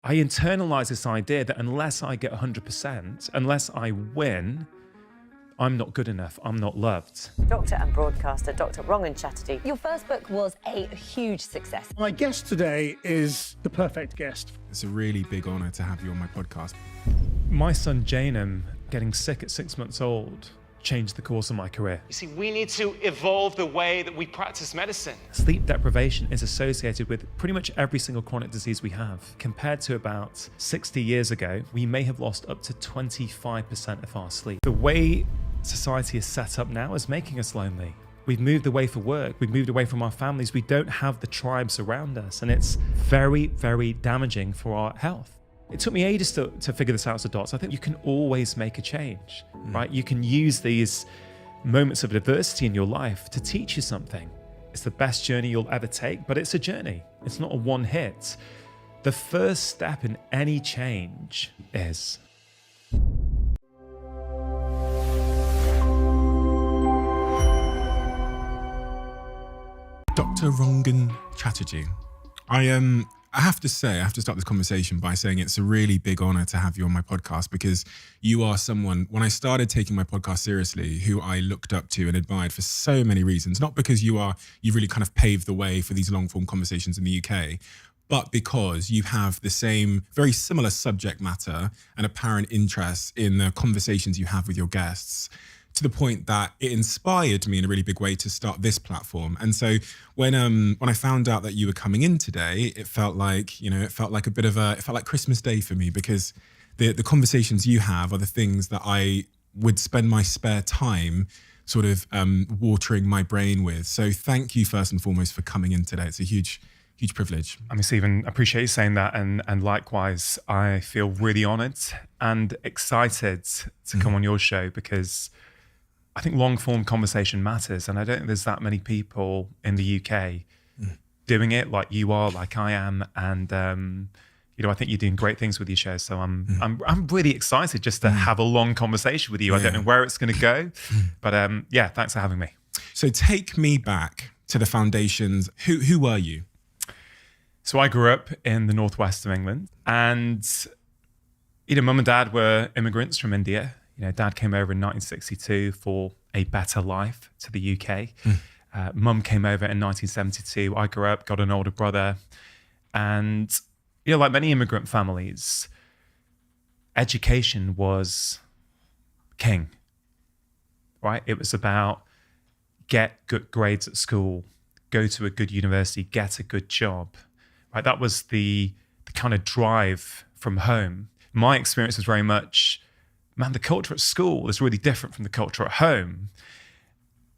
I internalize this idea that unless I get 100%, unless I win, I'm not good enough, I'm not loved. Doctor and broadcaster, Dr. Rangan Chatterjee. Your first book was a huge success. My guest today is the perfect guest. It's a really big honour to have you on my podcast. My son Janum, getting sick at 6 months old, changed the course of my career. You see, we need to evolve the way that we practice medicine. Sleep deprivation is associated with pretty much every single chronic disease we have. Compared to about 60 years ago, we may have lost up to 25% of our sleep. The way society is set up now is making us lonely. We've moved away for work, we've moved away from our families, we don't have the tribes around us, and it's very, very damaging for our health. It took me ages to figure this out as a doctor. I think you can always make a change, right? You can use these moments of adversity in your life to teach you something. It's the best journey you'll ever take, but it's a journey. It's not a one hit. The first step in any change is Dr. Rangan Chatterjee. I have to start this conversation by saying it's a really big honor to have you on my podcast, because you are someone, when I started taking my podcast seriously, who I looked up to and admired for so many reasons. Not because you've really kind of paved the way for these long form conversations in the UK, but because you have the same, very similar subject matter and apparent interest in the conversations you have with your guests, to the point that it inspired me in a really big way to start this platform. And so when I found out that you were coming in today, it felt like Christmas Day for me, because the conversations you have are the things that I would spend my spare time sort of watering my brain with. So thank you first and foremost for coming in today. It's a huge privilege. I mean, Stephen, I appreciate you saying that. And likewise, I feel really honored and excited to come on your show, because I think long form conversation matters. And I don't think there's that many people in the UK doing it like you are, like I am. And, I think you're doing great things with your show. So I'm really excited just to have a long conversation with you. Yeah. I don't know where it's going to go, but thanks for having me. So take me back to the foundations. Who were you? So I grew up in the northwest of England, and mum and dad were immigrants from India. Dad came over in 1962 for a better life to the UK. Mum came over in 1972. I grew up, got an older brother, and like many immigrant families, education was king, right? It was about get good grades at school, go to a good university, get a good job. Right, that was the kind of drive from home. My experience was very much, the culture at school is really different from the culture at home.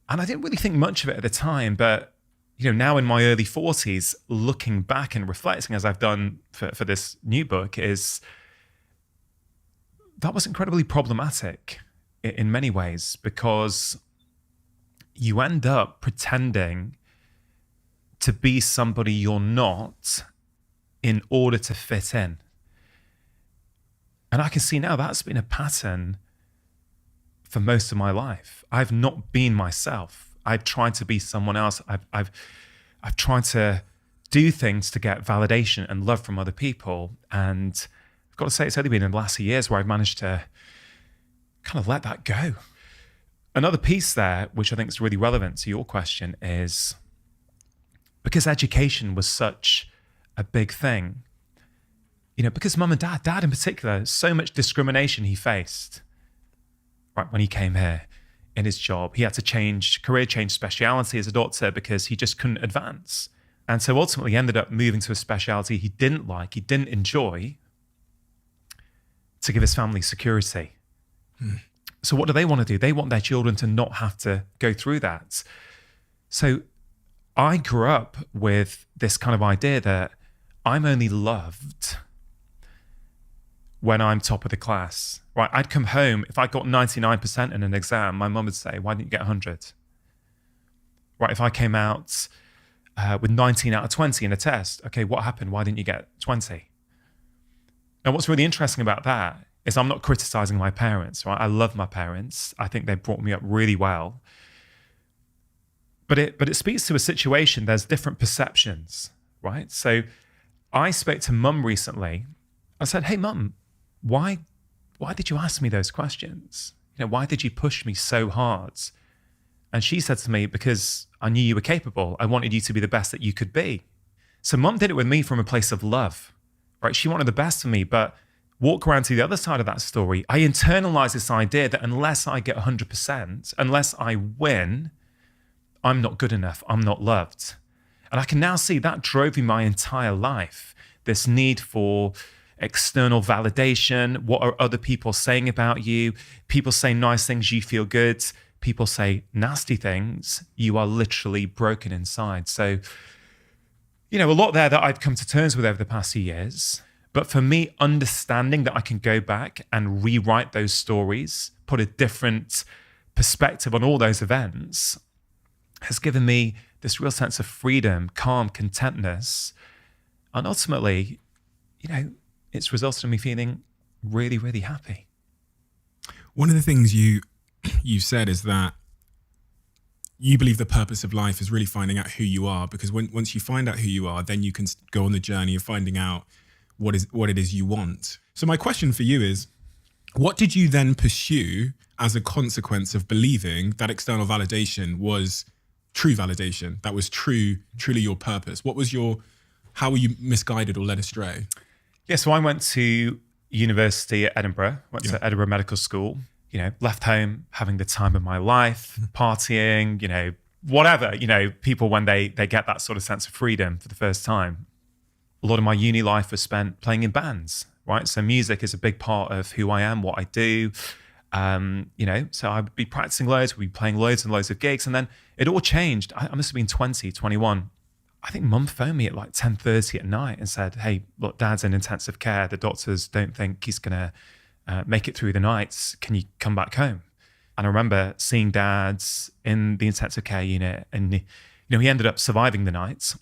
And I didn't really think much of it at the time, but now in my early 40s, looking back and reflecting, as I've done for this new book, is that was incredibly problematic in many ways, because you end up pretending to be somebody you're not in order to fit in. And I can see now that's been a pattern for most of my life. I've not been myself. I've tried to be someone else. I've tried to do things to get validation and love from other people. And I've got to say, it's only been in the last few years where I've managed to kind of let that go. Another piece there, which I think is really relevant to your question, is because education was such a big thing, because mum and dad in particular, so much discrimination he faced, right, when he came here in his job. He had to career change speciality as a doctor because he just couldn't advance. And so ultimately ended up moving to a specialty he didn't like, he didn't enjoy, to give his family security. So what do they want to do? They want their children to not have to go through that. So I grew up with this kind of idea that I'm only loved when I'm top of the class, right? I'd come home, if I got 99% in an exam, my mum would say, why didn't you get 100? Right, if I came out with 19 out of 20 in a test, okay, what happened? Why didn't you get 20? And what's really interesting about that is I'm not criticizing my parents, right? I love my parents. I think they brought me up really well. But it speaks to a situation, there's different perceptions, right? So I spoke to mum recently, I said, hey, Mum, why did you ask me those questions? Why did you push me so hard? And she said to me, because I knew you were capable. I wanted you to be the best that you could be. So Mum did it with me from a place of love, right? She wanted the best for me, but walk around to the other side of that story. I internalized this idea that unless I get 100%, unless I win, I'm not good enough. I'm not loved. And I can now see that drove me my entire life. This need for external validation. What are other people saying about you? People say nice things, you feel good. People say nasty things, you are literally broken inside. So, a lot there that I've come to terms with over the past few years. But for me, understanding that I can go back and rewrite those stories, put a different perspective on all those events, has given me this real sense of freedom, calm, contentness. And ultimately, it's resulted in me feeling really, really happy. One of the things you said is that you believe the purpose of life is really finding out who you are, because once you find out who you are, then you can go on the journey of finding out what it is you want. So my question for you is, what did you then pursue as a consequence of believing that external validation was true validation, that was truly your purpose? How were you misguided or led astray? Yeah, so I went to university at Edinburgh, went to Edinburgh Medical School, left home having the time of my life, partying, whatever, people when they get that sort of sense of freedom for the first time. A lot of my uni life was spent playing in bands, right? So music is a big part of who I am, what I do. So I'd be practicing loads, we'd be playing loads and loads of gigs. And then it all changed. I must have been 20, 21. I think Mum phoned me at like 10:30 at night and said, hey, look, Dad's in intensive care. The doctors don't think he's going to make it through the nights. Can you come back home? And I remember seeing Dad in the intensive care unit, and he ended up surviving the nights.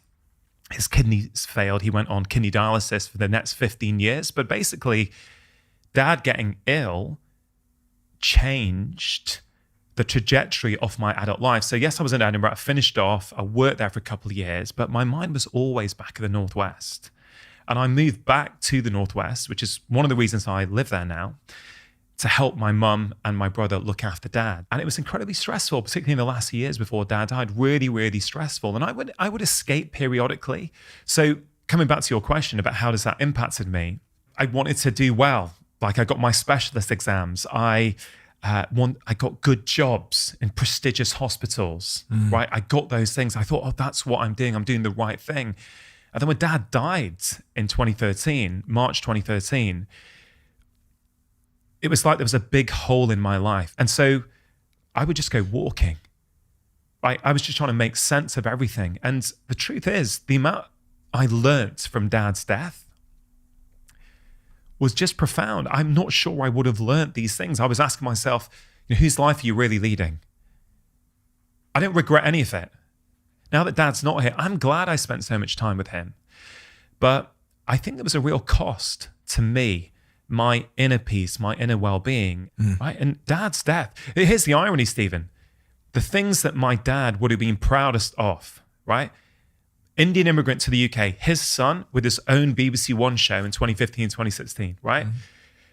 His kidneys failed. He went on kidney dialysis for the next 15 years. But basically, Dad getting ill changed the trajectory of my adult life. So yes, I was in Edinburgh. I finished off. I worked there for a couple of years, but my mind was always back in the Northwest. And I moved back to the Northwest, which is one of the reasons I live there now, to help my mum and my brother look after Dad. And it was incredibly stressful, particularly in the last years before Dad died, really, really stressful. And I would escape periodically. So coming back to your question about how does that impacted me, I wanted to do well. Like I got my specialist exams. I got good jobs in prestigious hospitals, right? I got those things. I thought, oh, that's what I'm doing. I'm doing the right thing. And then when Dad died in 2013, March 2013, it was like there was a big hole in my life. And so I would just go walking. I was just trying to make sense of everything. And the truth is, the amount I learnt from Dad's death was just profound. I'm not sure I would have learnt these things. I was asking myself, whose life are you really leading? I don't regret any of it. Now that Dad's not here, I'm glad I spent so much time with him. But I think there was a real cost to me, my inner peace, my inner well-being, right? And Dad's death. Here's the irony, Stephen. The things that my dad would have been proudest of, right? Indian immigrant to the UK, his son with his own BBC One show in 2015, 2016, right?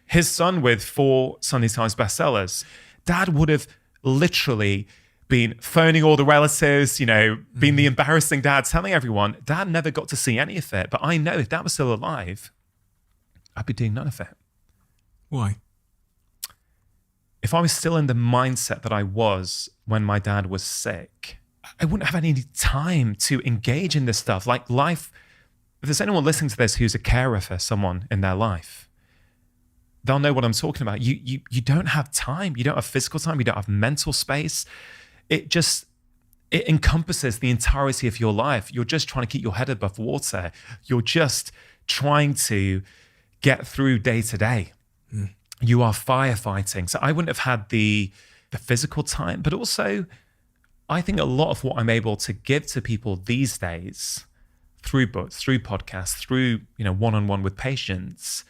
His son with 4 Sunday Times bestsellers. Dad would have literally been phoning all the relatives, being the embarrassing dad, telling everyone. Dad never got to see any of it. But I know if Dad was still alive, I'd be doing none of it. Why? If I was still in the mindset that I was when my dad was sick, I wouldn't have any time to engage in this stuff. Like life, if there's anyone listening to this who's a carer for someone in their life, they'll know what I'm talking about. You don't have time. You don't have physical time. You don't have mental space. It encompasses the entirety of your life. You're just trying to keep your head above water. You're just trying to get through day to day. You are firefighting. So I wouldn't have had the physical time, but also I think a lot of what I'm able to give to people these days through books, through podcasts, through, one-on-one with patients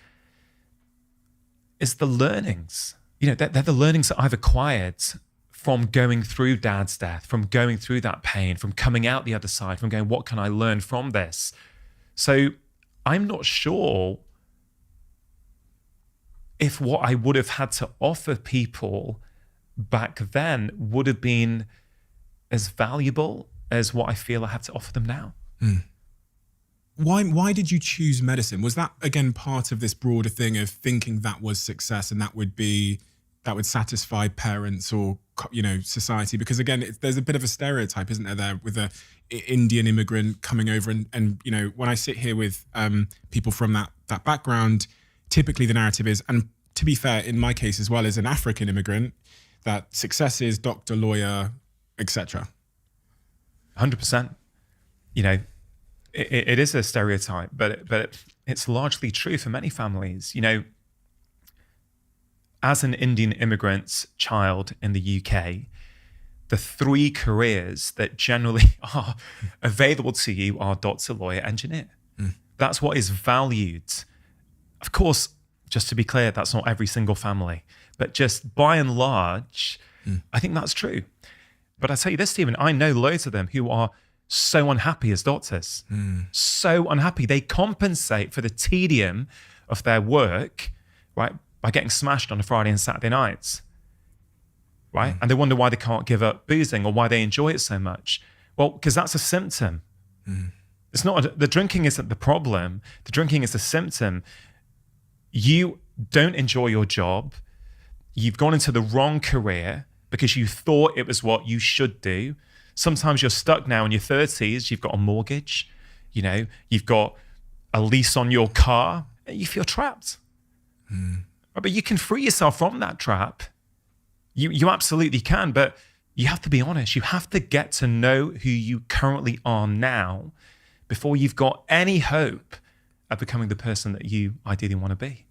is the learnings. They're the learnings that I've acquired from going through Dad's death, from going through that pain, from coming out the other side, from going, what can I learn from this? So I'm not sure if what I would have had to offer people back then would have been as valuable as what I feel I have to offer them now. Why did you choose medicine? Was that, again, part of this broader thing of thinking that was success and that would satisfy parents or, society? Because again, there's a bit of a stereotype, isn't there, with a Indian immigrant coming over and when I sit here with people from that background, typically the narrative is, and to be fair, in my case as well as an African immigrant, that success is doctor, lawyer, etc. 100%. It is a stereotype, but it's largely true for many families. As an Indian immigrant child in the UK, the three careers that generally are available to you are doctor, lawyer, engineer. That's what is valued. Of course, just to be clear, that's not every single family, but just by and large, I think that's true. But I tell you this, Stephen, I know loads of them who are so unhappy as doctors, so unhappy. They compensate for the tedium of their work, right, by getting smashed on a Friday and Saturday nights, right? And they wonder why they can't give up boozing or why they enjoy it so much. Well, because that's a symptom. It's not, the drinking isn't the problem. The drinking is a symptom. You don't enjoy your job. You've gone into the wrong career because you thought it was what you should do. Sometimes you're stuck now in your 30s. You've got a mortgage, you've got a lease on your car, and you feel trapped. But you can free yourself from that trap. You absolutely can, but you have to be honest. You have to get to know who you currently are now before you've got any hope of becoming the person that you ideally want to be.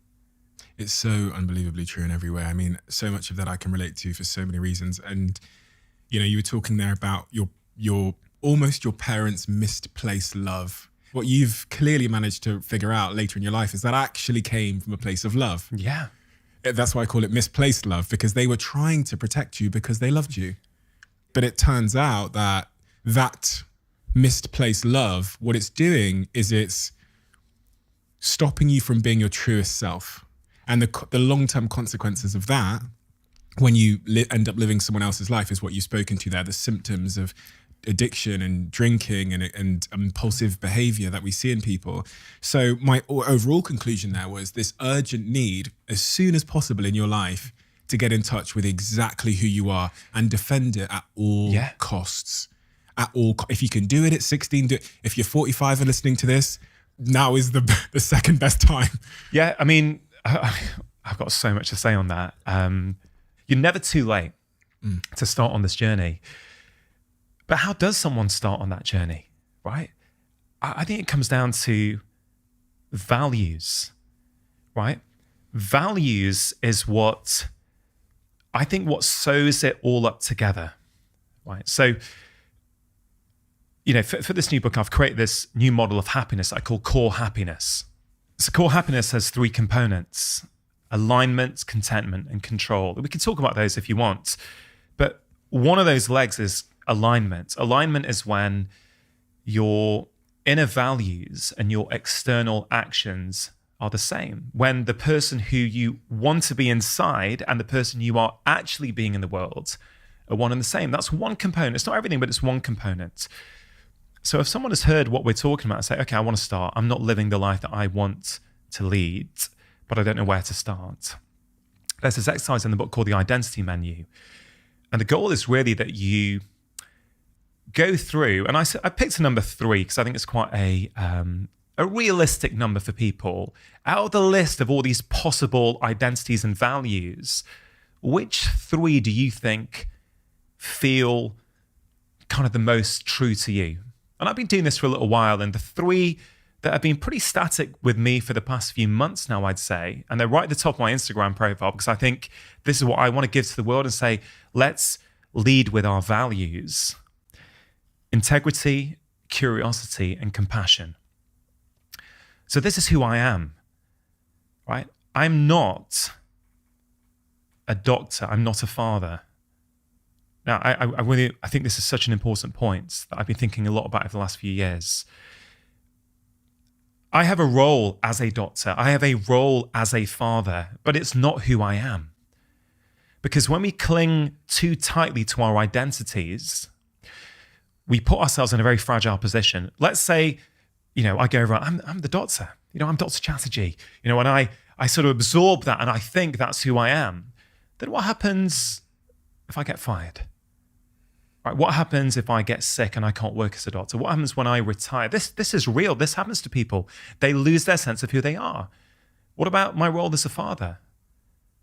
It's so unbelievably true in every way. I mean, so much of that I can relate to for so many reasons. And, you were talking there about your almost your parents' misplaced love. What you've clearly managed to figure out later in your life is that actually came from a place of love. Yeah. That's why I call it misplaced love, because they were trying to protect you because they loved you. But it turns out that misplaced love, what it's doing is it's stopping you from being your truest self. And the long-term consequences of that, when you end up living someone else's life, is what you've spoken to there, the symptoms of addiction and drinking and impulsive behavior that we see in people. So my overall conclusion there was this urgent need, as soon as possible in your life, to get in touch with exactly who you are and defend it at all costs. If you can do it at 16, do it. If you're 45 and listening to this, now is the second best time. Yeah, I mean, I've got so much to say on that. You're never too late to start on this journey. But how does someone start on that journey, right? I think it comes down to values, right? Values is what sews it all up together, right? So, for this new book, I've created this new model of happiness I call core happiness. So core happiness has three components: alignment, contentment, and control. We can talk about those if you want. But one of those legs is alignment. Alignment is when your inner values and your external actions are the same. When the person who you want to be inside and the person you are actually being in the world are one and the same. That's one component. It's not everything, but it's one component. So if someone has heard what we're talking about and say, okay, I want to start, I'm not living the life that I want to lead, but I don't know where to start. There's this exercise in the book called the identity menu. And the goal is really that you go through, and I picked a number 3 because I think it's quite a realistic number for people. Out of the list of all these possible identities and values, which 3 do you think feel kind of the most true to you? And I've been doing this for a little while, and the 3 that have been pretty static with me for the past few months now, I'd say, and they're right at the top of my Instagram profile because I think this is what I want to give to the world and say, let's lead with our values: integrity, curiosity, and compassion. So this is who I am, right? I'm not a doctor. I'm not a father. Now, I think this is such an important point that I've been thinking a lot about over the last few years. I have a role as a doctor. I have a role as a father, but it's not who I am. Because when we cling too tightly to our identities, we put ourselves in a very fragile position. Let's say, I go around, I'm the doctor. I'm Dr. Chatterjee. And I sort of absorb that and I think that's who I am. Then what happens if I get fired? Right? What happens if I get sick and I can't work as a doctor? What happens when I retire? This is real. This happens to people. They lose their sense of who they are. What about my role as a father?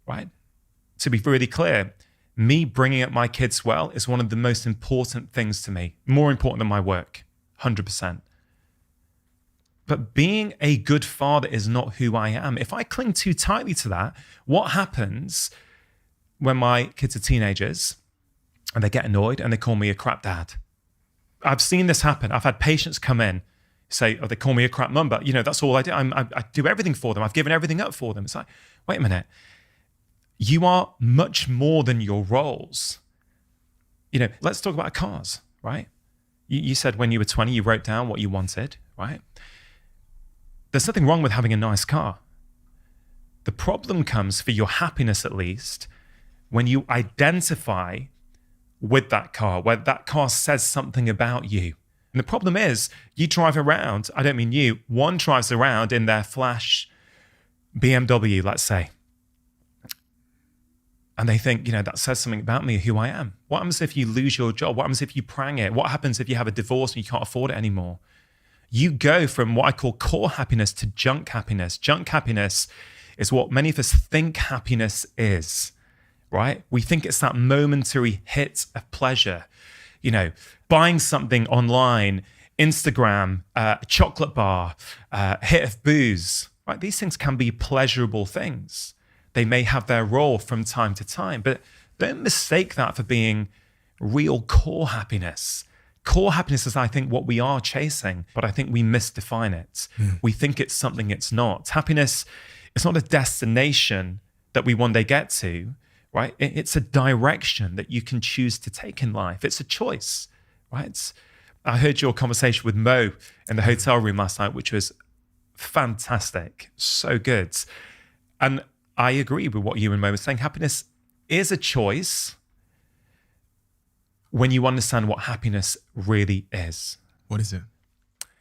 Right? To be really clear, me bringing up my kids well is one of the most important things to me, more important than my work, 100%. But being a good father is not who I am. If I cling too tightly to that, what happens when my kids are teenagers and they get annoyed and they call me a crap dad? I've seen this happen. I've had patients come in, say, they call me a crap mum, but that's all I do. I do everything for them. I've given everything up for them. It's like, wait a minute. You are much more than your roles. Let's talk about cars, right? You said when you were 20, you wrote down what you wanted, right? There's nothing wrong with having a nice car. The problem comes, for your happiness at least, when you identify with that car, where that car says something about you. And the problem is, you drive around, I don't mean you, one drives around in their flash BMW, let's say, and they think, that says something about me, who I am. What happens if you lose your job? What happens if you prang it? What happens if you have a divorce and you can't afford it anymore? You go from what I call core happiness to junk happiness. Junk happiness is what many of us think happiness is, right? We think it's that momentary hit of pleasure. Buying something online, Instagram, a chocolate bar, hit of booze, right? These things can be pleasurable things. They may have their role from time to time, but don't mistake that for being real core happiness. Core happiness is, I think, what we are chasing, but I think we misdefine it. We think it's something it's not. Happiness is not a destination that we one day get to, right? It's a direction that you can choose to take in life. It's a choice, right? I heard your conversation with Mo in the hotel room last night, which was fantastic. So good. And I agree with what you and Mo were saying. Happiness is a choice when you understand what happiness really is. What is it?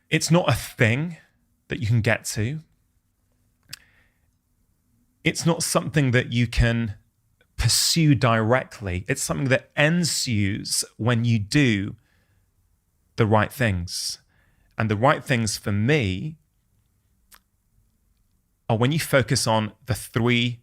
It's not a thing that you can get to. It's not something that you can pursue directly. It's something that ensues when you do the right things. And the right things for me are when you focus on the three,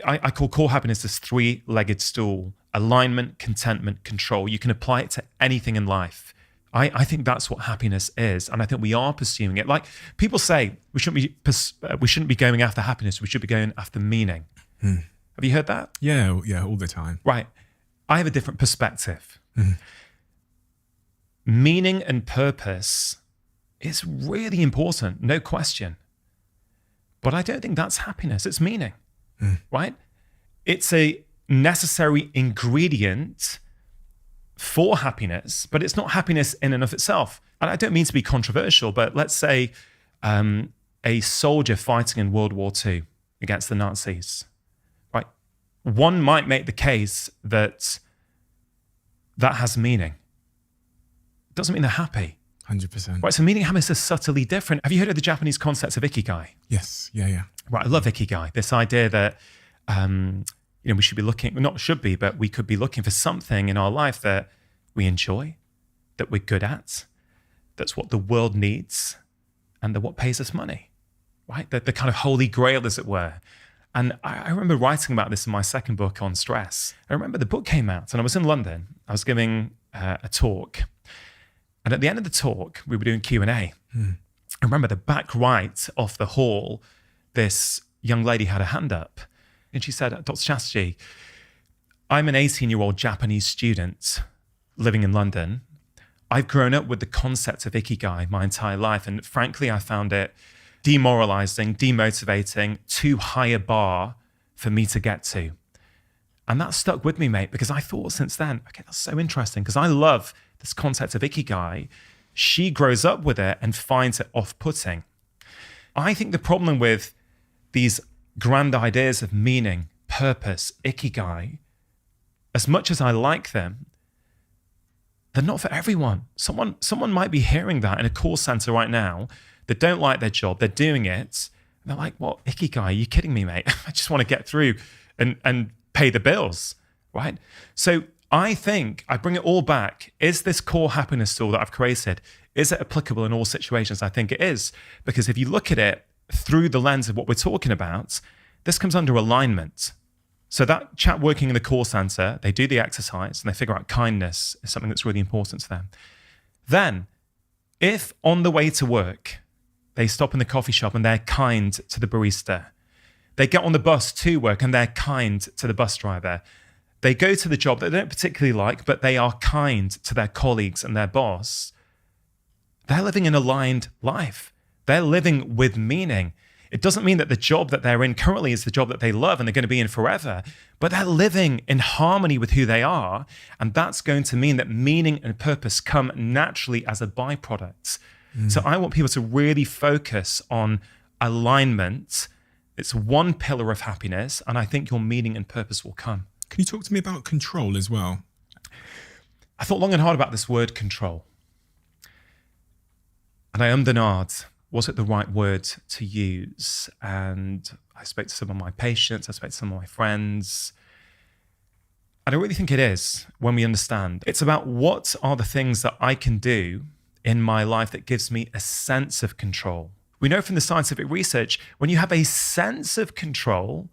I call core happiness this three-legged stool: alignment, contentment, control. You can apply it to anything in life. I think that's what happiness is, and I think we are pursuing it. Like people say, we shouldn't be going after happiness. We should be going after meaning. Have you heard that? Yeah, all the time. Right. I have a different perspective. Meaning and purpose is really important, no question. But I don't think that's happiness. It's meaning, right? It's a necessary ingredient for happiness, but it's not happiness in and of itself. And I don't mean to be controversial, but let's say a soldier fighting in World War II against the Nazis, right? One might make the case that has meaning. It doesn't mean they're happy. 100%. Right, so meaning and happiness is subtly different. Have you heard of the Japanese concept of ikigai? Yes, yeah. Right, I love ikigai. This idea that we should be looking, not should be, but we could be looking for something in our life that we enjoy, that we're good at, that's what the world needs, and that what pays us money, right? The kind of holy grail, as it were. And I remember writing about this in my second book on stress. I remember the book came out and I was in London. I was giving a talk. And at the end of the talk, we were doing Q&A. I remember the back right off the hall, this young lady had a hand up. And she said, Dr. Chatterjee, I'm an 18-year-old Japanese student living in London. I've grown up with the concept of ikigai my entire life. And frankly, I found it demoralizing, demotivating, too high a bar for me to get to. And that stuck with me, mate, because I thought since then, okay, that's so interesting, because I love this concept of ikigai. She grows up with it and finds it off-putting. I think the problem with these grand ideas of meaning, purpose, ikigai, as much as I like them, they're not for everyone. Someone might be hearing that in a call center right now. They don't like their job. They're doing it. And they're like, what, ikigai? Are you kidding me, mate? I just want to get through and pay the bills, right? So I think I bring it all back. Is this core happiness tool that I've created, is it applicable in all situations? I think it is. Because if you look at it through the lens of what we're talking about, this comes under alignment. So that chap working in the call center, they do the exercise and they figure out kindness is something that's really important to them. Then, if on the way to work, they stop in the coffee shop and they're kind to the barista, they get on the bus to work and they're kind to the bus driver, they go to the job that they don't particularly like, but they are kind to their colleagues and their boss, they're living an aligned life. They're living with meaning. It doesn't mean that the job that they're in currently is the job that they love and they're going to be in forever, but they're living in harmony with who they are. And that's going to mean that meaning and purpose come naturally as a byproduct. So I want people to really focus on alignment. It's one pillar of happiness, and I think your meaning and purpose will come. Can you talk to me about control as well? I thought long and hard about this word control. And I ummed and ahed. Was it the right word to use? And I spoke to some of my patients, I spoke to some of my friends. And I really think it is when we understand. It's about what are the things that I can do in my life that gives me a sense of control. We know from the scientific research, when you have a sense of control,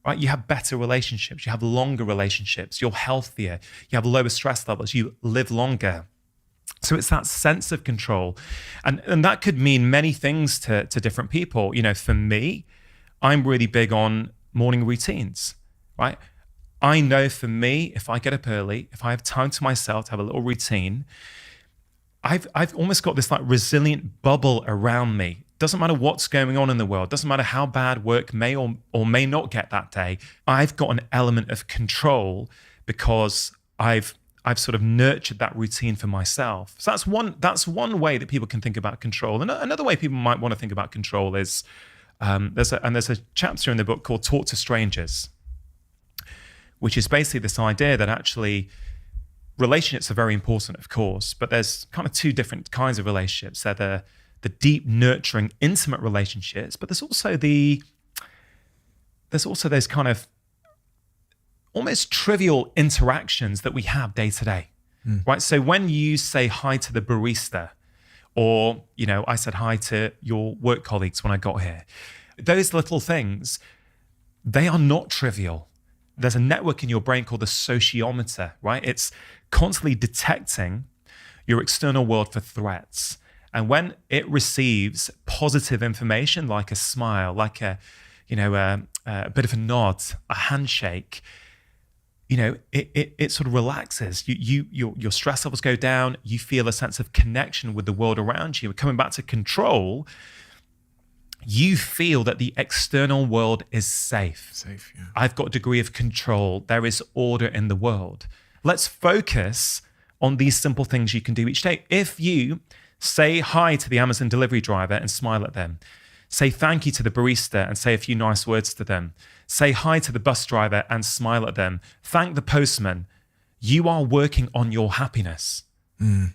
right, you have better relationships, you have longer relationships, you're healthier, you have lower stress levels, you live longer. So it's that sense of control. And that could mean many things to different people. You know, for me, I'm really big on morning routines, right? I know for me, if I get up early, if I have time to myself to have a little routine, I've almost got this like resilient bubble around me. Doesn't matter what's going on in the world. Doesn't matter how bad work may or may not get that day. I've got an element of control because I've sort of nurtured that routine for myself. So that's one way that people can think about control. And another way people might want to think about control is there's a chapter in the book called Talk to Strangers, which is basically this idea that actually relationships are very important, of course, but there's kind of two different kinds of relationships. They're the deep, nurturing, intimate relationships, but there's also those kind of almost trivial interactions that we have day to day, right? So when you say hi to the barista, or, you know, I said hi to your work colleagues when I got here, those little things, they are not trivial. There's a network in your brain called the sociometer, right? It's constantly detecting your external world for threats. And when it receives positive information, like a smile, like a bit of a nod, a handshake, you know, it sort of relaxes. Your stress levels go down. You feel a sense of connection with the world around you. Coming back to control, you feel that the external world is safe. Safe, yeah. I've got a degree of control. There is order in the world. Let's focus on these simple things you can do each day. If you say hi to the Amazon delivery driver and smile at them, say thank you to the barista and say a few nice words to them, say hi to the bus driver and smile at them, thank the postman, you are working on your happiness. You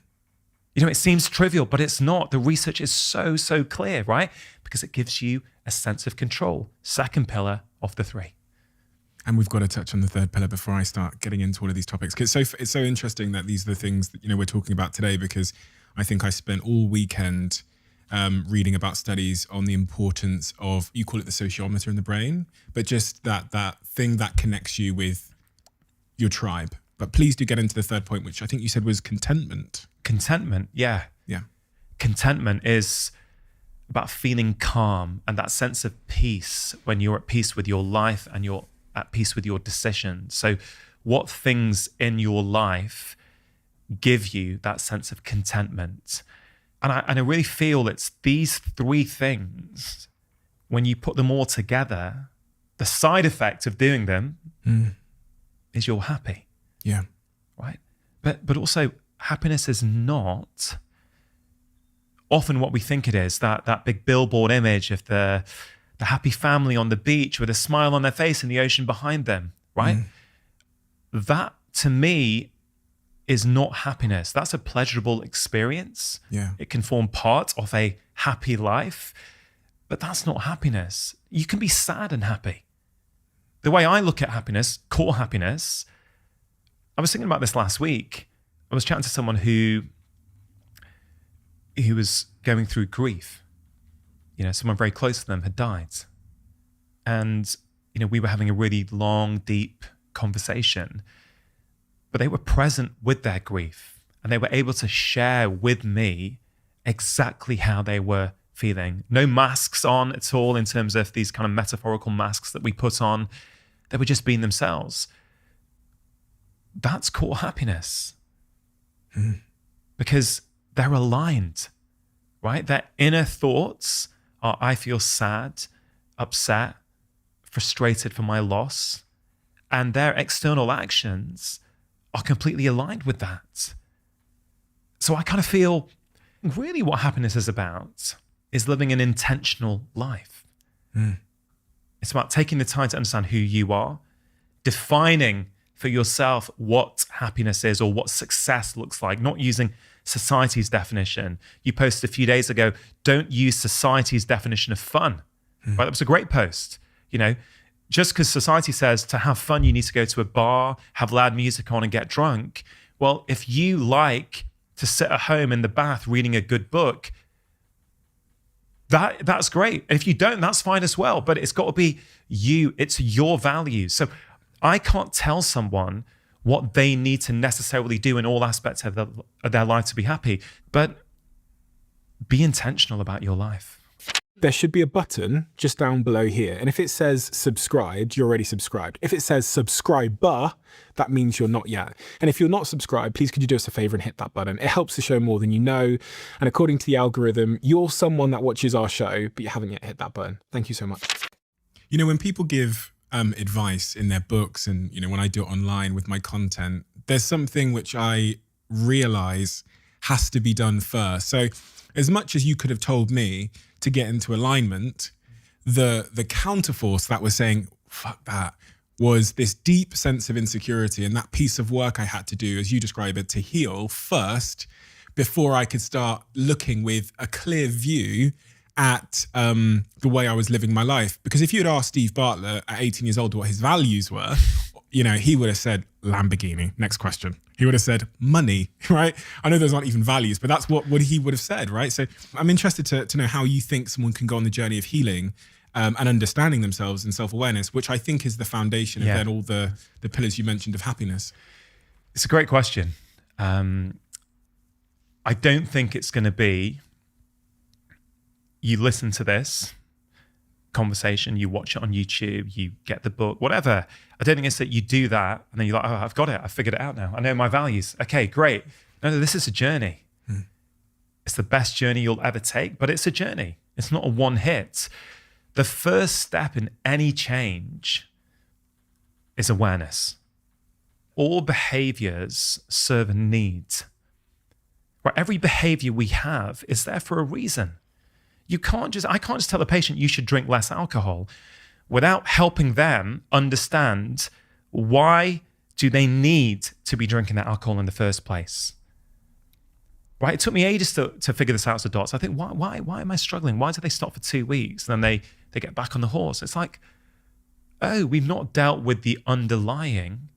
know, it seems trivial, but it's not. The research is so clear, right? Because it gives you a sense of control. Second pillar of the three. And we've got to touch on the third pillar before I start getting into all of these topics. Because it's so interesting that these are the things that, you know, we're talking about today, because I think I spent all weekend reading about studies on the importance of, you call it the sociometer in the brain, but just that thing that connects you with your tribe. But please do get into the third point, which I think you said was contentment. Contentment, yeah. Yeah. Contentment is about feeling calm and that sense of peace when you're at peace with your life and you're at peace with your decisions. So what things in your life give you that sense of contentment? And I really feel it's these three things, when you put them all together, the side effect of doing them is you're happy. Yeah. Right? But also happiness is not often what we think it is, that big billboard image of the happy family on the beach with a smile on their face and the ocean behind them, right? That, to me, is not happiness. That's a pleasurable experience. Yeah. It can form part of a happy life, but that's not happiness. You can be sad and happy. The way I look at happiness, core happiness, I was thinking about this last week. I was chatting to someone who was going through grief. You know, someone very close to them had died. And, you know, we were having a really long, deep conversation, but they were present with their grief and they were able to share with me exactly how they were feeling. No masks on at all in terms of these kind of metaphorical masks that we put on. They were just being themselves. That's core happiness. Because they're aligned, right? Their inner thoughts are, I feel sad, upset, frustrated for my loss. And their external actions are completely aligned with that. So I kind of feel really what happiness is about is living an intentional life. It's about taking the time to understand who you are, defining for yourself what happiness is or what success looks like, not using society's definition. You posted a few days ago, don't use society's definition of fun. Right? That was a great post. You know, just because society says to have fun, you need to go to a bar, have loud music on and get drunk. Well, if you like to sit at home in the bath reading a good book, that's great. And if you don't, that's fine as well. But it's got to be you. It's your values. So I can't tell someone what they need to necessarily do in all aspects of their life to be happy, but be intentional about your life. There should be a button just down below here. And if it says subscribed, you're already subscribed. If it says subscriber, that means you're not yet. And if you're not subscribed, please could you do us a favor and hit that button. It helps the show more than you know. And according to the algorithm, you're someone that watches our show, but you haven't yet hit that button. Thank you so much. You know, when people give advice in their books and, you know, when I do it online with my content, there's something which I realize has to be done first. So as much as you could have told me to get into alignment, the counterforce that was saying, fuck that, was this deep sense of insecurity and that piece of work I had to do, as you describe it, to heal first before I could start looking with a clear view at the way I was living my life. Because if you had asked Steve Bartlett at 18 years old what his values were, you know, he would have said Lamborghini. Next question. He would have said money, right? I know those aren't even values, but that's what he would have said, right? So I'm interested to know how you think someone can go on the journey of healing and understanding themselves and self-awareness, which I think is the foundation of then all the pillars you mentioned of happiness. It's a great question. I don't think it's going to be you listen to this conversation, you watch it on YouTube, you get the book, whatever. I don't think it's that you do that and then you're like, oh, I've got it. I've figured it out now. I know my values. Okay, great. No, this is a journey. It's the best journey you'll ever take, but it's a journey. It's not a one hit. The first step in any change is awareness. All behaviors serve a need. Right? Every behavior we have is there for a reason. I can't just tell a patient you should drink less alcohol without helping them understand why do they need to be drinking that alcohol in the first place. Right? It took me ages to figure this out as a doctor. I think, why am I struggling? Why do they stop for 2 weeks and then they get back on the horse? It's like, oh, we've not dealt with the underlying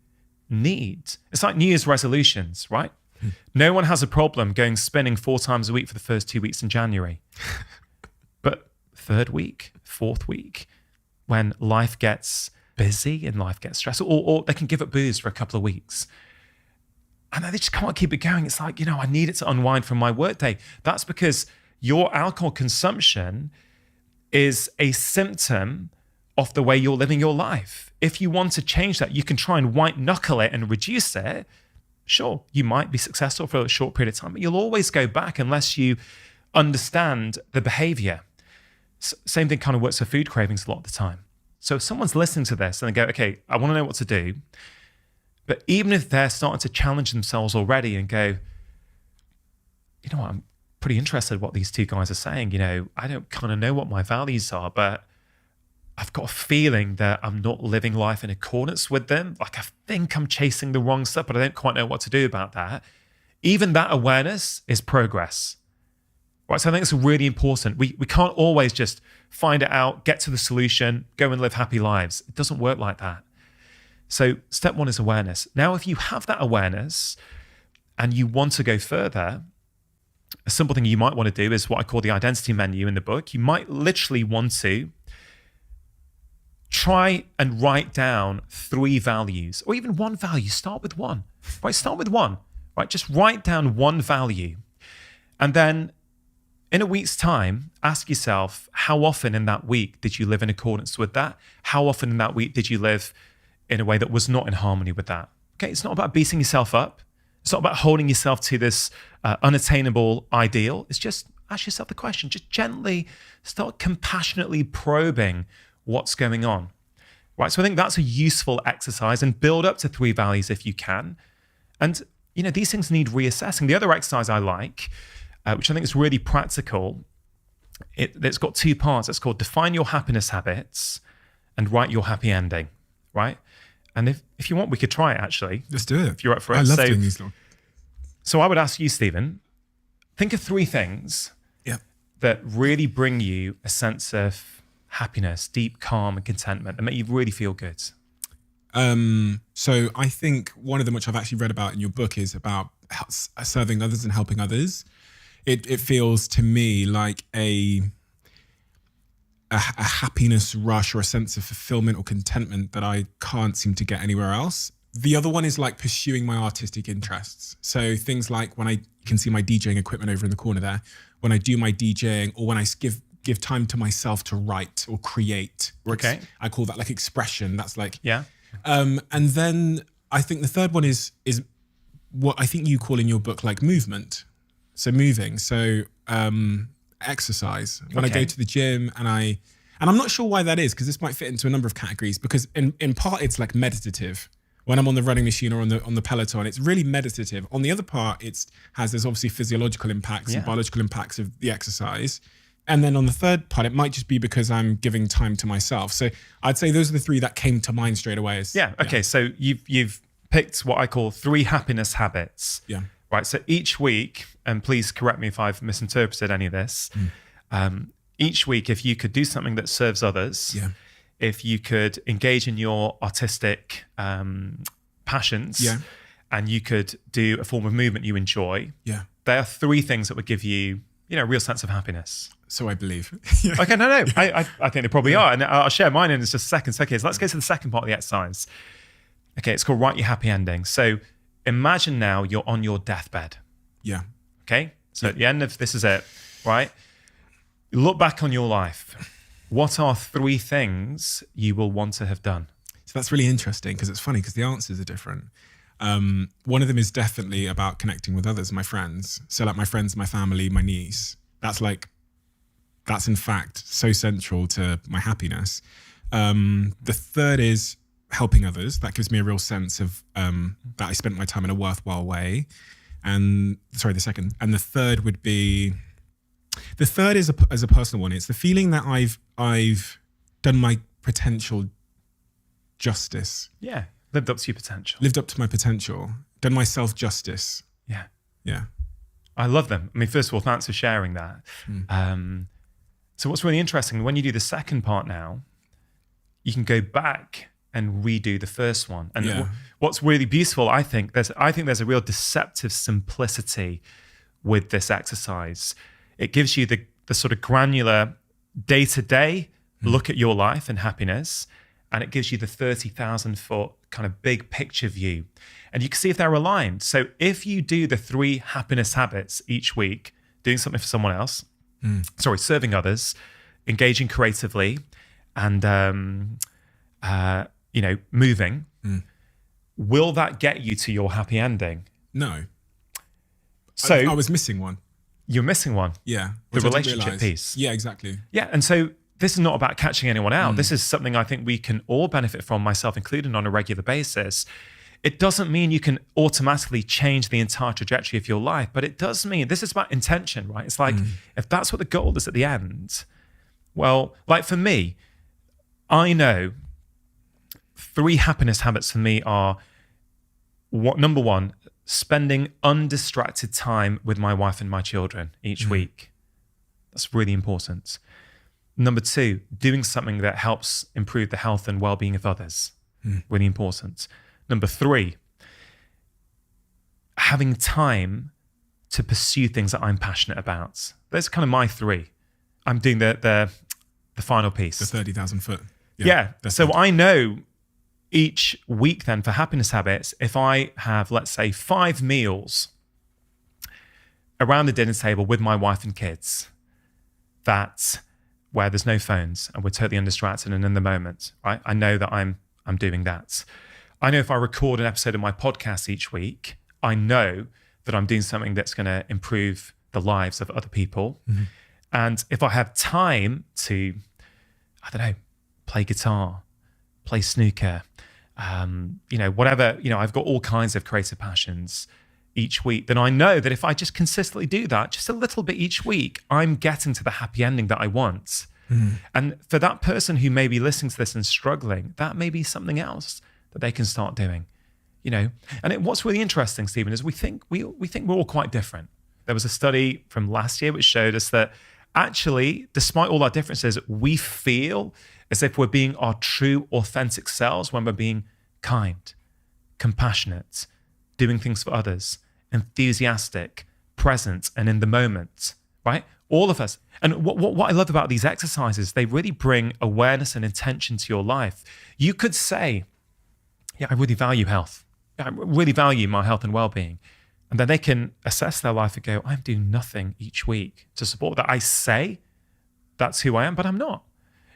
need. It's like New Year's resolutions, right? No one has a problem going spinning 4 times a week for the first 2 weeks in January. But 3rd week, 4th week, when life gets busy and life gets stressful, or they can give up booze for a couple of weeks. And they just can't keep it going. It's like, I need it to unwind from my workday. That's because your alcohol consumption is a symptom of the way you're living your life. If you want to change that, you can try and white knuckle it and reduce it. Sure, you might be successful for a short period of time, but you'll always go back unless you understand the behavior. Same thing kind of works for food cravings a lot of the time. So if someone's listening to this and they go, okay, I want to know what to do, but even if they're starting to challenge themselves already and go, you know what, I'm pretty interested in what these two guys are saying. You know, I don't kind of know what my values are, but I've got a feeling that I'm not living life in accordance with them. Like I think I'm chasing the wrong stuff, but I don't quite know what to do about that. Even that awareness is progress. Right, so I think it's really important. We can't always just find it out, get to the solution, go and live happy lives. It doesn't work like that. So step one is awareness. Now, if you have that awareness and you want to go further, a simple thing you might want to do is what I call the identity menu in the book. You might literally want to try and write down 3 values or even 1 value. Start with 1, right? Start with 1, right? Just write down 1 value. And then in a week's time, ask yourself, how often in that week did you live in accordance with that? How often in that week did you live in a way that was not in harmony with that? Okay, it's not about beating yourself up. It's not about holding yourself to this unattainable ideal. It's just ask yourself the question. Just gently start compassionately probing what's going on. Right, so I think that's a useful exercise, and build up to 3 values if you can. And, you know, these things need reassessing. The other exercise I like, which I think is really practical, it's got 2 parts. It's called Define Your Happiness Habits and Write Your Happy Ending, right? And if you want, we could try it, actually. Let's do it. If you're up for it. I love doing these. So I would ask you, Stephen, think of 3 things that really bring you a sense of happiness, deep calm and contentment, and make you really feel good. So I think one of them, which I've actually read about in your book, is about serving others and helping others. It feels to me like a happiness rush or a sense of fulfillment or contentment that I can't seem to get anywhere else. The other one is like pursuing my artistic interests. So things like when you can see my DJing equipment over in the corner there, when I do my DJing, or when I give time to myself to write or create. Okay. I call that like expression. That's like, yeah. And then I think the third one is what I think you call in your book like movement. So moving. So exercise. When I go to the gym and I'm not sure why that is, because this might fit into a number of categories, because in part it's like meditative. When I'm on the running machine or on the Peloton, it's really meditative. On the other part, there's obviously physiological impacts and biological impacts of the exercise. And then on the third part, it might just be because I'm giving time to myself. So I'd say those are the 3 that came to mind straight away. So you've picked what I call 3 happiness habits. Yeah. Right. So each week, and please correct me if I've misinterpreted any of this. Each week, if you could do something that serves others, if you could engage in your artistic passions, and you could do a form of movement you enjoy, there are 3 things that would give you, a real sense of happiness. So I believe. Okay, no. I think they probably are. And I'll share mine in just a second. So, okay, so let's go to the second part of the exercise. Okay, it's called Write Your Happy Ending. So imagine now you're on your deathbed. Yeah. Okay, so at the end of this is it, right? Look back on your life. What are 3 things you will want to have done? So that's really interesting, because it's funny because the answers are different. One of them is definitely about connecting with others, my friends. So like my friends, my family, my niece. That's in fact so central to my happiness. The third is helping others. That gives me a real sense of that I spent my time in a worthwhile way. And the second. And the third would be, the third is as a personal one. It's the feeling that I've done my potential justice. Yeah. Lived up to your potential. Lived up to my potential. Done myself justice. Yeah. Yeah. I love them. I mean, first of all, thanks for sharing that. So what's really interesting, when you do the second part now, you can go back and redo the first one. And what's really beautiful, I think there's a real deceptive simplicity with this exercise. It gives you the sort of granular day-to-day look at your life and happiness, and it gives you the 30,000 foot kind of big picture view. And you can see if they're aligned. So if you do the 3 happiness habits each week, doing something for someone else, serving others, engaging creatively, and moving, will that get you to your happy ending? No. So I was missing one. You're missing one. Yeah. The relationship piece. Yeah, exactly. Yeah. And so this is not about catching anyone out. This is something I think we can all benefit from, myself included, on a regular basis. it doesn't mean you can automatically change the entire trajectory of your life, but it does mean this is about intention, right? It's like, if that's what the goal is at the end, well, like for me, I know 3 happiness habits for me are, number 1, spending undistracted time with my wife and my children each week. That's really important. Number 2, doing something that helps improve the health and well-being of others. Really important. Number 3, having time to pursue things that I'm passionate about. Those are kind of my 3. I'm doing the final piece. The 30,000 foot. Yeah. So I know each week then for happiness habits, if I have, let's say, 5 meals around the dinner table with my wife and kids, that's where there's no phones and we're totally undistracted and in the moment, right? I know that I'm doing that. I know if I record an episode of my podcast each week, I know that I'm doing something that's going to improve the lives of other people. And if I have time to, I don't know, play guitar, play snooker, whatever, I've got all kinds of creative passions each week, then I know that if I just consistently do that, just a little bit each week, I'm getting to the happy ending that I want. And for that person who may be listening to this and struggling, that may be something else that they can start doing, And what's really interesting, Stephen, is we think we're all quite different. There was a study from last year which showed us that actually, despite all our differences, we feel as if we're being our true, authentic selves when we're being kind, compassionate, doing things for others, enthusiastic, present, and in the moment, right? All of us. And what I love about these exercises, they really bring awareness and intention to your life. You could say, I really value health. I really value my health and well-being. And then they can assess their life and go, I'm doing nothing each week to support that. I say that's who I am, but I'm not.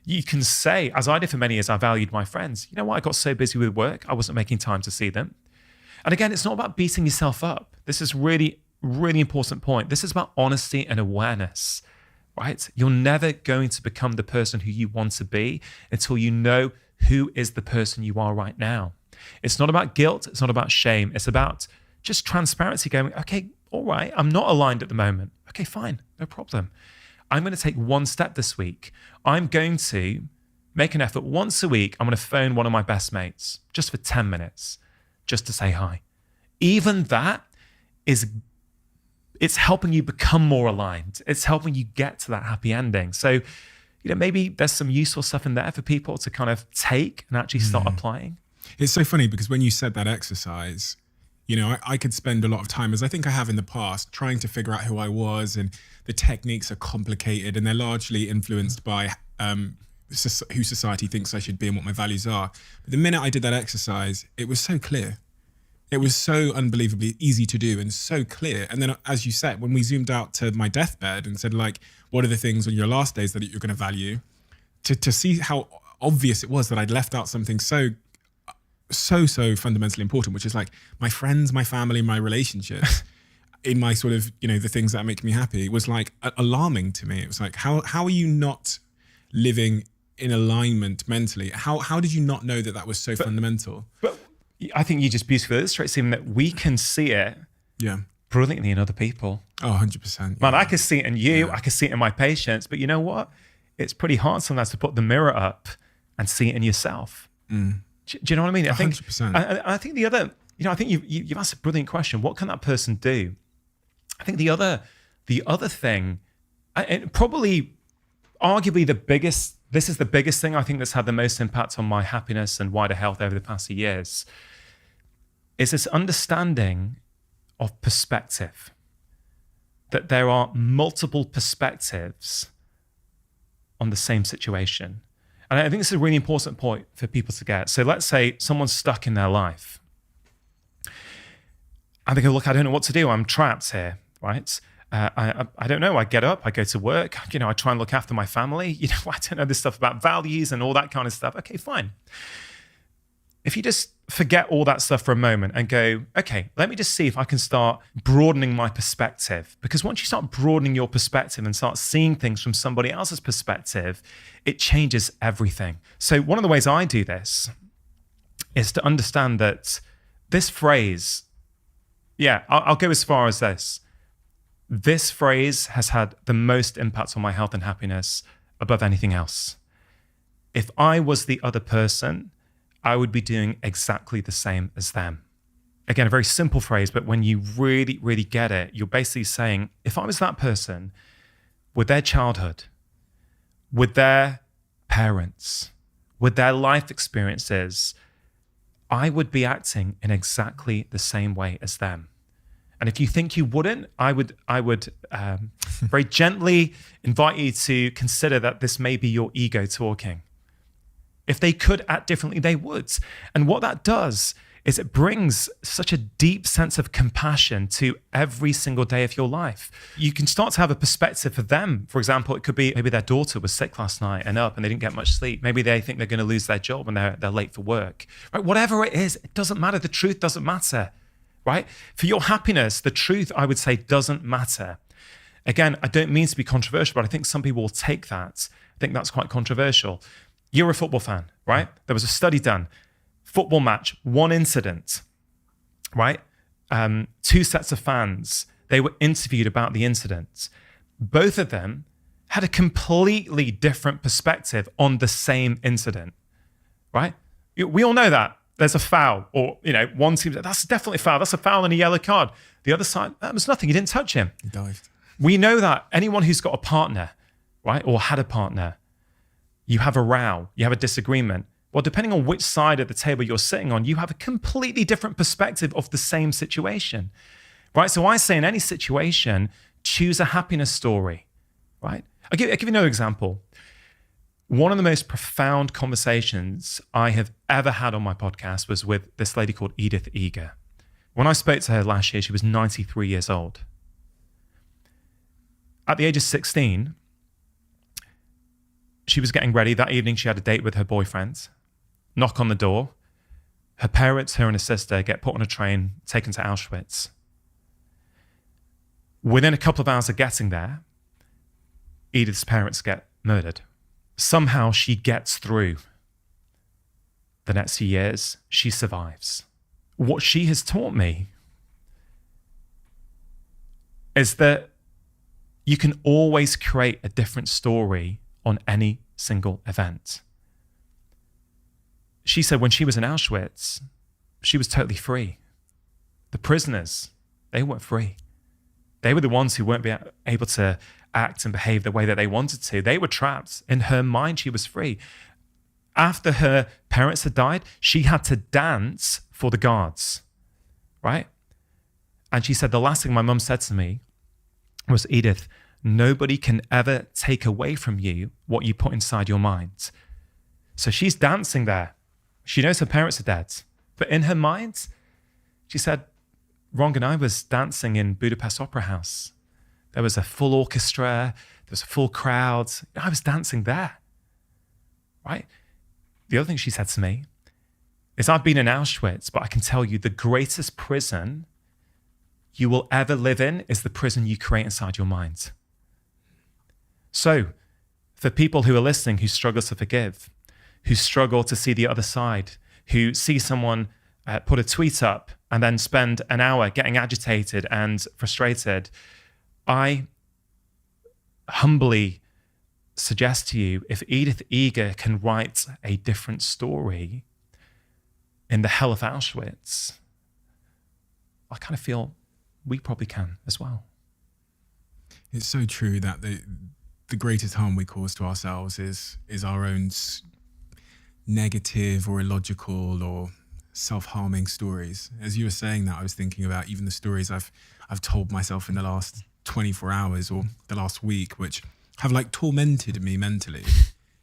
You can say, as I did for many years, I valued my friends. You know what? I got so busy with work, I wasn't making time to see them. And again, it's not about beating yourself up. This is really, really important point. This is about honesty and awareness, right? You're never going to become the person who you want to be until you know who is the person you are right now. It's not about guilt. It's not about shame. It's about just transparency going, okay, all right, I'm not aligned at the moment. Okay, fine, no problem. I'm going to take one step this week. I'm going to make an effort once a week. I'm going to phone one of my best mates just for 10 minutes, just to say hi. Even that it's helping you become more aligned. It's helping you get to that happy ending. So, maybe there's some useful stuff in there for people to kind of take and actually start applying. It's so funny because when you said that exercise, I could spend a lot of time, as I think I have in the past, trying to figure out who I was, and the techniques are complicated and they're largely influenced by who society thinks I should be and what my values are. But the minute I did that exercise, it was so clear. It was so unbelievably easy to do and so clear. And then, as you said, when we zoomed out to my deathbed and said, what are the things on your last days that you're going to value, to see how obvious it was that I'd left out something so fundamentally important, which is my friends, my family, my relationships in my sort of, the things that make me happy, was alarming to me. It was how are you not living in alignment mentally? How did you not know that was so fundamental? But I think you just beautifully illustrate, Stephen, that we can see it brilliantly in other people. Oh, 100%. Man, I can see it in you. I can see it in my patients. But you know what? It's pretty hard sometimes to put the mirror up and see it in yourself. Do you know what I mean? I think 100%. I think the other, I think you've asked a brilliant question. What can that person do? I think the other thing, and probably arguably this is the biggest thing I think that's had the most impact on my happiness and wider health over the past few years, is this understanding of perspective, that there are multiple perspectives on the same situation. And I think this is a really important point for people to get. So let's say someone's stuck in their life and they go, look, I don't know what to do. I'm trapped here, right? I don't know. I get up, I go to work, I try and look after my family. I don't know this stuff about values and all that kind of stuff. Okay, fine. If you just forget all that stuff for a moment and go, okay, let me just see if I can start broadening my perspective. Because once you start broadening your perspective and start seeing things from somebody else's perspective, it changes everything. So one of the ways I do this is to understand that This phrase, I'll go as far as this. This phrase has had the most impact on my health and happiness above anything else. If I was the other person, I would be doing exactly the same as them. Again, a very simple phrase, but when you really, really get it, you're basically saying, if I was that person with their childhood, with their parents, with their life experiences, I would be acting in exactly the same way as them. And if you think you wouldn't, I would very gently invite you to consider that this may be your ego talking. If they could act differently, they would. And what that does is it brings such a deep sense of compassion to every single day of your life. You can start to have a perspective for them. For example, it could be maybe their daughter was sick last night and up and they didn't get much sleep. Maybe they think they're going to lose their job and they're late for work. Right? Whatever it is, it doesn't matter. The truth doesn't matter. Right? For your happiness, the truth, I would say, doesn't matter. Again, I don't mean to be controversial, but I think some people will take that. I think that's quite controversial. You're a football fan, right? There was a study done. Football match, one incident, right? 2 sets of fans. They were interviewed about the incident. Both of them had a completely different perspective on the same incident, right? We all know that. There's a foul, or, one team, that's definitely a foul. That's a foul and a yellow card. The other side, that was nothing. He didn't touch him. He dived. We know that anyone who's got a partner, right, or had a partner, you have a row, you have a disagreement. Well, depending on which side of the table you're sitting on, you have a completely different perspective of the same situation, right? So I say in any situation, choose a happiness story, right? I'll give you another example. One of the most profound conversations I have ever had on my podcast was with this lady called Edith Eger. When I spoke to her last year, she was 93 years old. At the age of 16, she was getting ready. That evening, she had a date with her boyfriend. Knock on the door. Her parents, her and her sister, get put on a train, taken to Auschwitz. Within a couple of hours of getting there, Edith's parents get murdered. Somehow she gets through the next few years. She survives. What she has taught me is that you can always create a different story on any single event. She said when she was in Auschwitz, she was totally free. The prisoners, they weren't free. They were the ones who weren't able to act and behave the way that they wanted to. They were trapped. In her mind, she was free. After her parents had died, she had to dance for the guards, right? And she said, the last thing my mum said to me was, Edith, nobody can ever take away from you what you put inside your mind. So she's dancing there. She knows her parents are dead. But in her mind, she said, Rangan and I was dancing in Budapest Opera House. There was a full orchestra. There was a full crowd. I was dancing there, right? The other thing she said to me is, I've been in Auschwitz, but I can tell you the greatest prison you will ever live in is the prison you create inside your mind. So for people who are listening who struggle to forgive, who struggle to see the other side, who see someone put a tweet up and then spend an hour getting agitated and frustrated, I humbly suggest to you, if Edith Eger can write a different story in the hell of Auschwitz, I kind of feel we probably can as well. It's so true that the greatest harm we cause to ourselves is our own negative or illogical or self-harming stories. As you were saying that, I was thinking about even the stories I've told myself in the last 24 hours or the last week, which have like tormented me mentally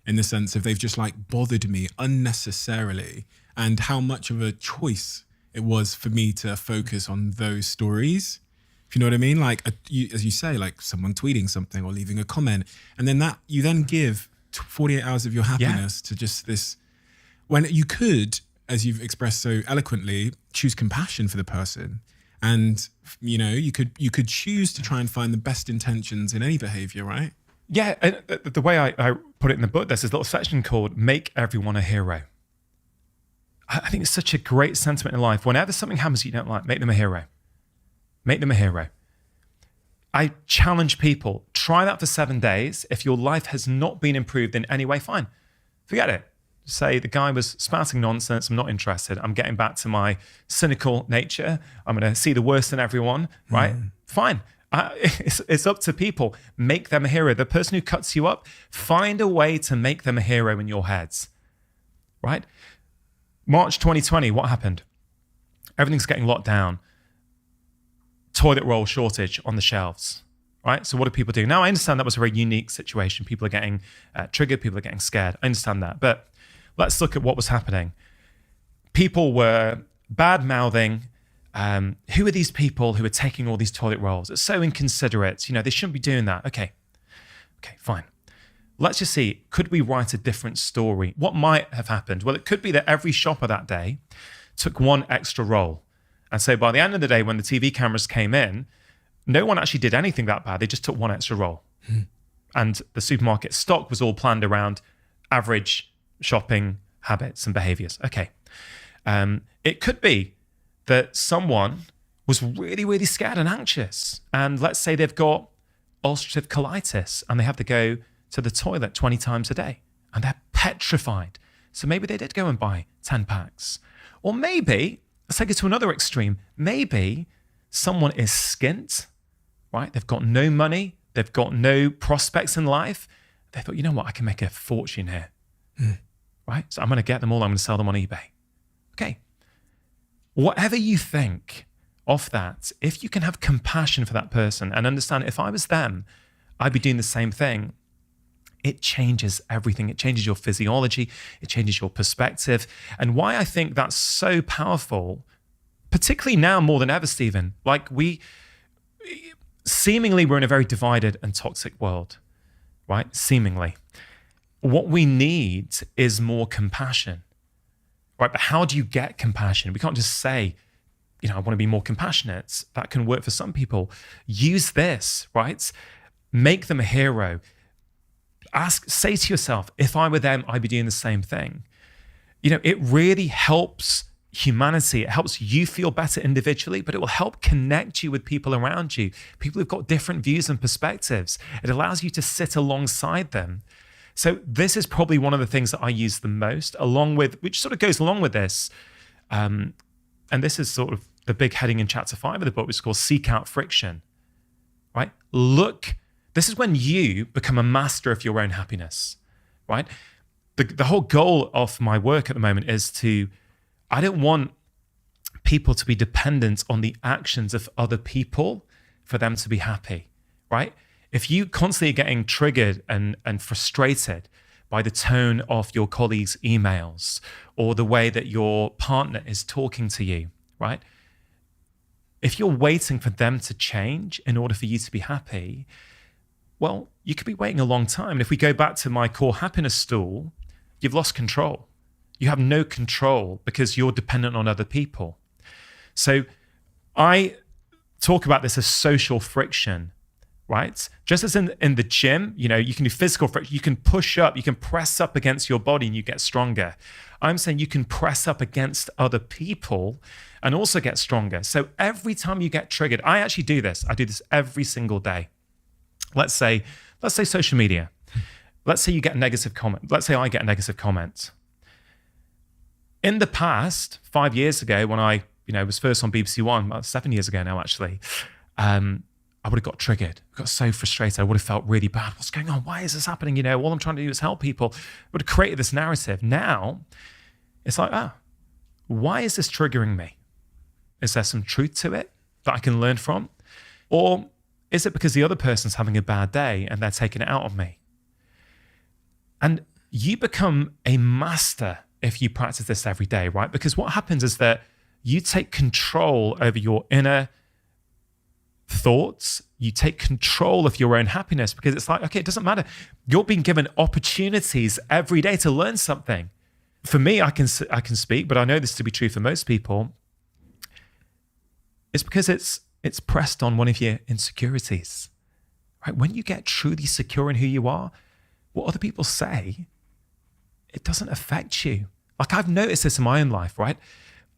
in the sense of they've just like bothered me unnecessarily, and how much of a choice it was for me to focus on those stories. If you know what I mean? Like, as you say, like someone tweeting something or leaving a comment, and then that you then give 48 hours of your happiness to just this, when you could, as you've expressed so eloquently, choose compassion for the person. And, you know, you could choose to try and find the best intentions in any behavior, right? Yeah, and the way I put it in the book, there's this little section called Make Everyone a Hero. I think it's such a great sentiment in life. Whenever something happens you don't like, make them a hero. Make them a hero. I challenge people, try that for 7 days. If your life has not been improved in any way, fine. Forget it. Say the guy was spouting nonsense. I'm not interested. I'm getting back to my cynical nature. I'm going to see the worst in everyone, right? Fine. It's up to people. Make them a hero. The person who cuts you up, find a way to make them a hero in your heads, right? March 2020, what happened? Everything's getting locked down. Toilet roll shortage on the shelves, right? So what do people do? Now, I understand that was a very unique situation. People are getting triggered. People are getting scared. I understand that. But let's look at what was happening. People were bad-mouthing. Who are these people who are taking all these toilet rolls? It's so inconsiderate. You know, they shouldn't be doing that. Okay, fine. Let's just see, could we write a different story? What might have happened? Well, it could be that every shopper that day took one extra roll. And so by the end of the day, when the TV cameras came in, no one actually did anything that bad. They just took one extra roll. And the supermarket stock was all planned around average shopping habits and behaviors. Okay. It could be that someone was really, really scared and anxious. And let's say they've got ulcerative colitis and they have to go to the toilet 20 times a day and they're petrified. So maybe they did go and buy 10 packs. Or maybe, let's take it to another extreme, maybe someone is skint, right? They've got no money. They've got no prospects in life. They thought, you know what? I can make a fortune here, right? So I'm going to get them all. I'm going to sell them on eBay. Okay. Whatever you think of that, if you can have compassion for that person and understand if I was them, I'd be doing the same thing. It changes everything. It changes your physiology. It changes your perspective. And why I think that's so powerful, particularly now more than ever, Stephen, like seemingly we're in a very divided and toxic world, right? Seemingly. What we need is more compassion, right? But how do you get compassion? We can't just say, you know, I want to be more compassionate. That can work for some people. Use this, right? Make them a hero. Say to yourself, if I were them, I'd be doing the same thing. You know, it really helps humanity. It helps you feel better individually, but it will help connect you with people around you, people who've got different views and perspectives. It allows you to sit alongside them. So this is probably one of the things that I use the most, which sort of goes along with this. And this is sort of the big heading in chapter 5 of the book, which is called Seek Out Friction, right? This is when you become a master of your own happiness, right? The whole goal of my work at the moment is I don't want people to be dependent on the actions of other people for them to be happy, right? If you constantly are getting triggered and frustrated by the tone of your colleagues' emails or the way that your partner is talking to you, right? If you're waiting for them to change in order for you to be happy, well, you could be waiting a long time. And if we go back to my core happiness stool, you've lost control. You have no control because you're dependent on other people. So I talk about this as social friction, right? Just as in the gym, you know, you can do physical friction. You can push up, you can press up against your body and you get stronger. I'm saying you can press up against other people and also get stronger. So every time you get triggered, I actually do this. I do this every single day. Let's say social media. Let's say you get a negative comment. Let's say I get a negative comment. In the past, 5 years ago, when I was first on BBC One, about 7 years ago now, actually, I would have got triggered. I got so frustrated. I would have felt really bad. What's going on? Why is this happening? You know, all I'm trying to do is help people. I would have created this narrative. Now, it's like, why is this triggering me? Is there some truth to it that I can learn from? Or is it because the other person's having a bad day and they're taking it out on me? And you become a master if you practice this every day, right? Because what happens is that you take control over your inner thoughts. You take control of your own happiness because it's like, okay, it doesn't matter. You're being given opportunities every day to learn something. For me, I can speak, but I know this to be true for most people. It's because it's pressed on one of your insecurities, right? When you get truly secure in who you are, what other people say, it doesn't affect you. Like I've noticed this in my own life, right?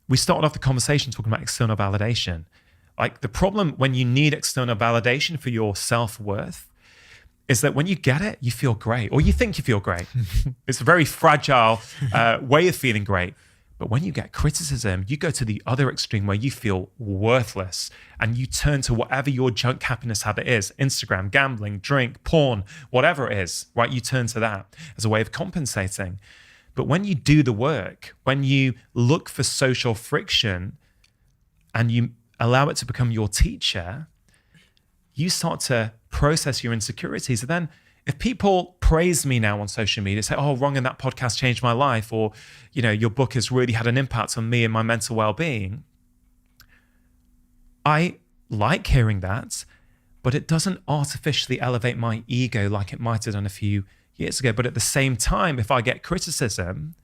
We started off the conversation talking about external validation. Like the problem when you need external validation for your self-worth is that when you get it, you feel great, or you think you feel great. It's a very fragile way of feeling great. But when you get criticism, you go to the other extreme where you feel worthless and you turn to whatever your junk happiness habit is, Instagram, gambling, drink, porn, whatever it is, right? You turn to that as a way of compensating. But when you do the work, when you look for social friction and you allow it to become your teacher, you start to process your insecurities. And then if people praise me now on social media, say, oh, Rangan, that podcast changed my life, or, you know, your book has really had an impact on me and my mental well-being. I like hearing that, but it doesn't artificially elevate my ego like it might have done a few years ago. But at the same time, if I get criticism,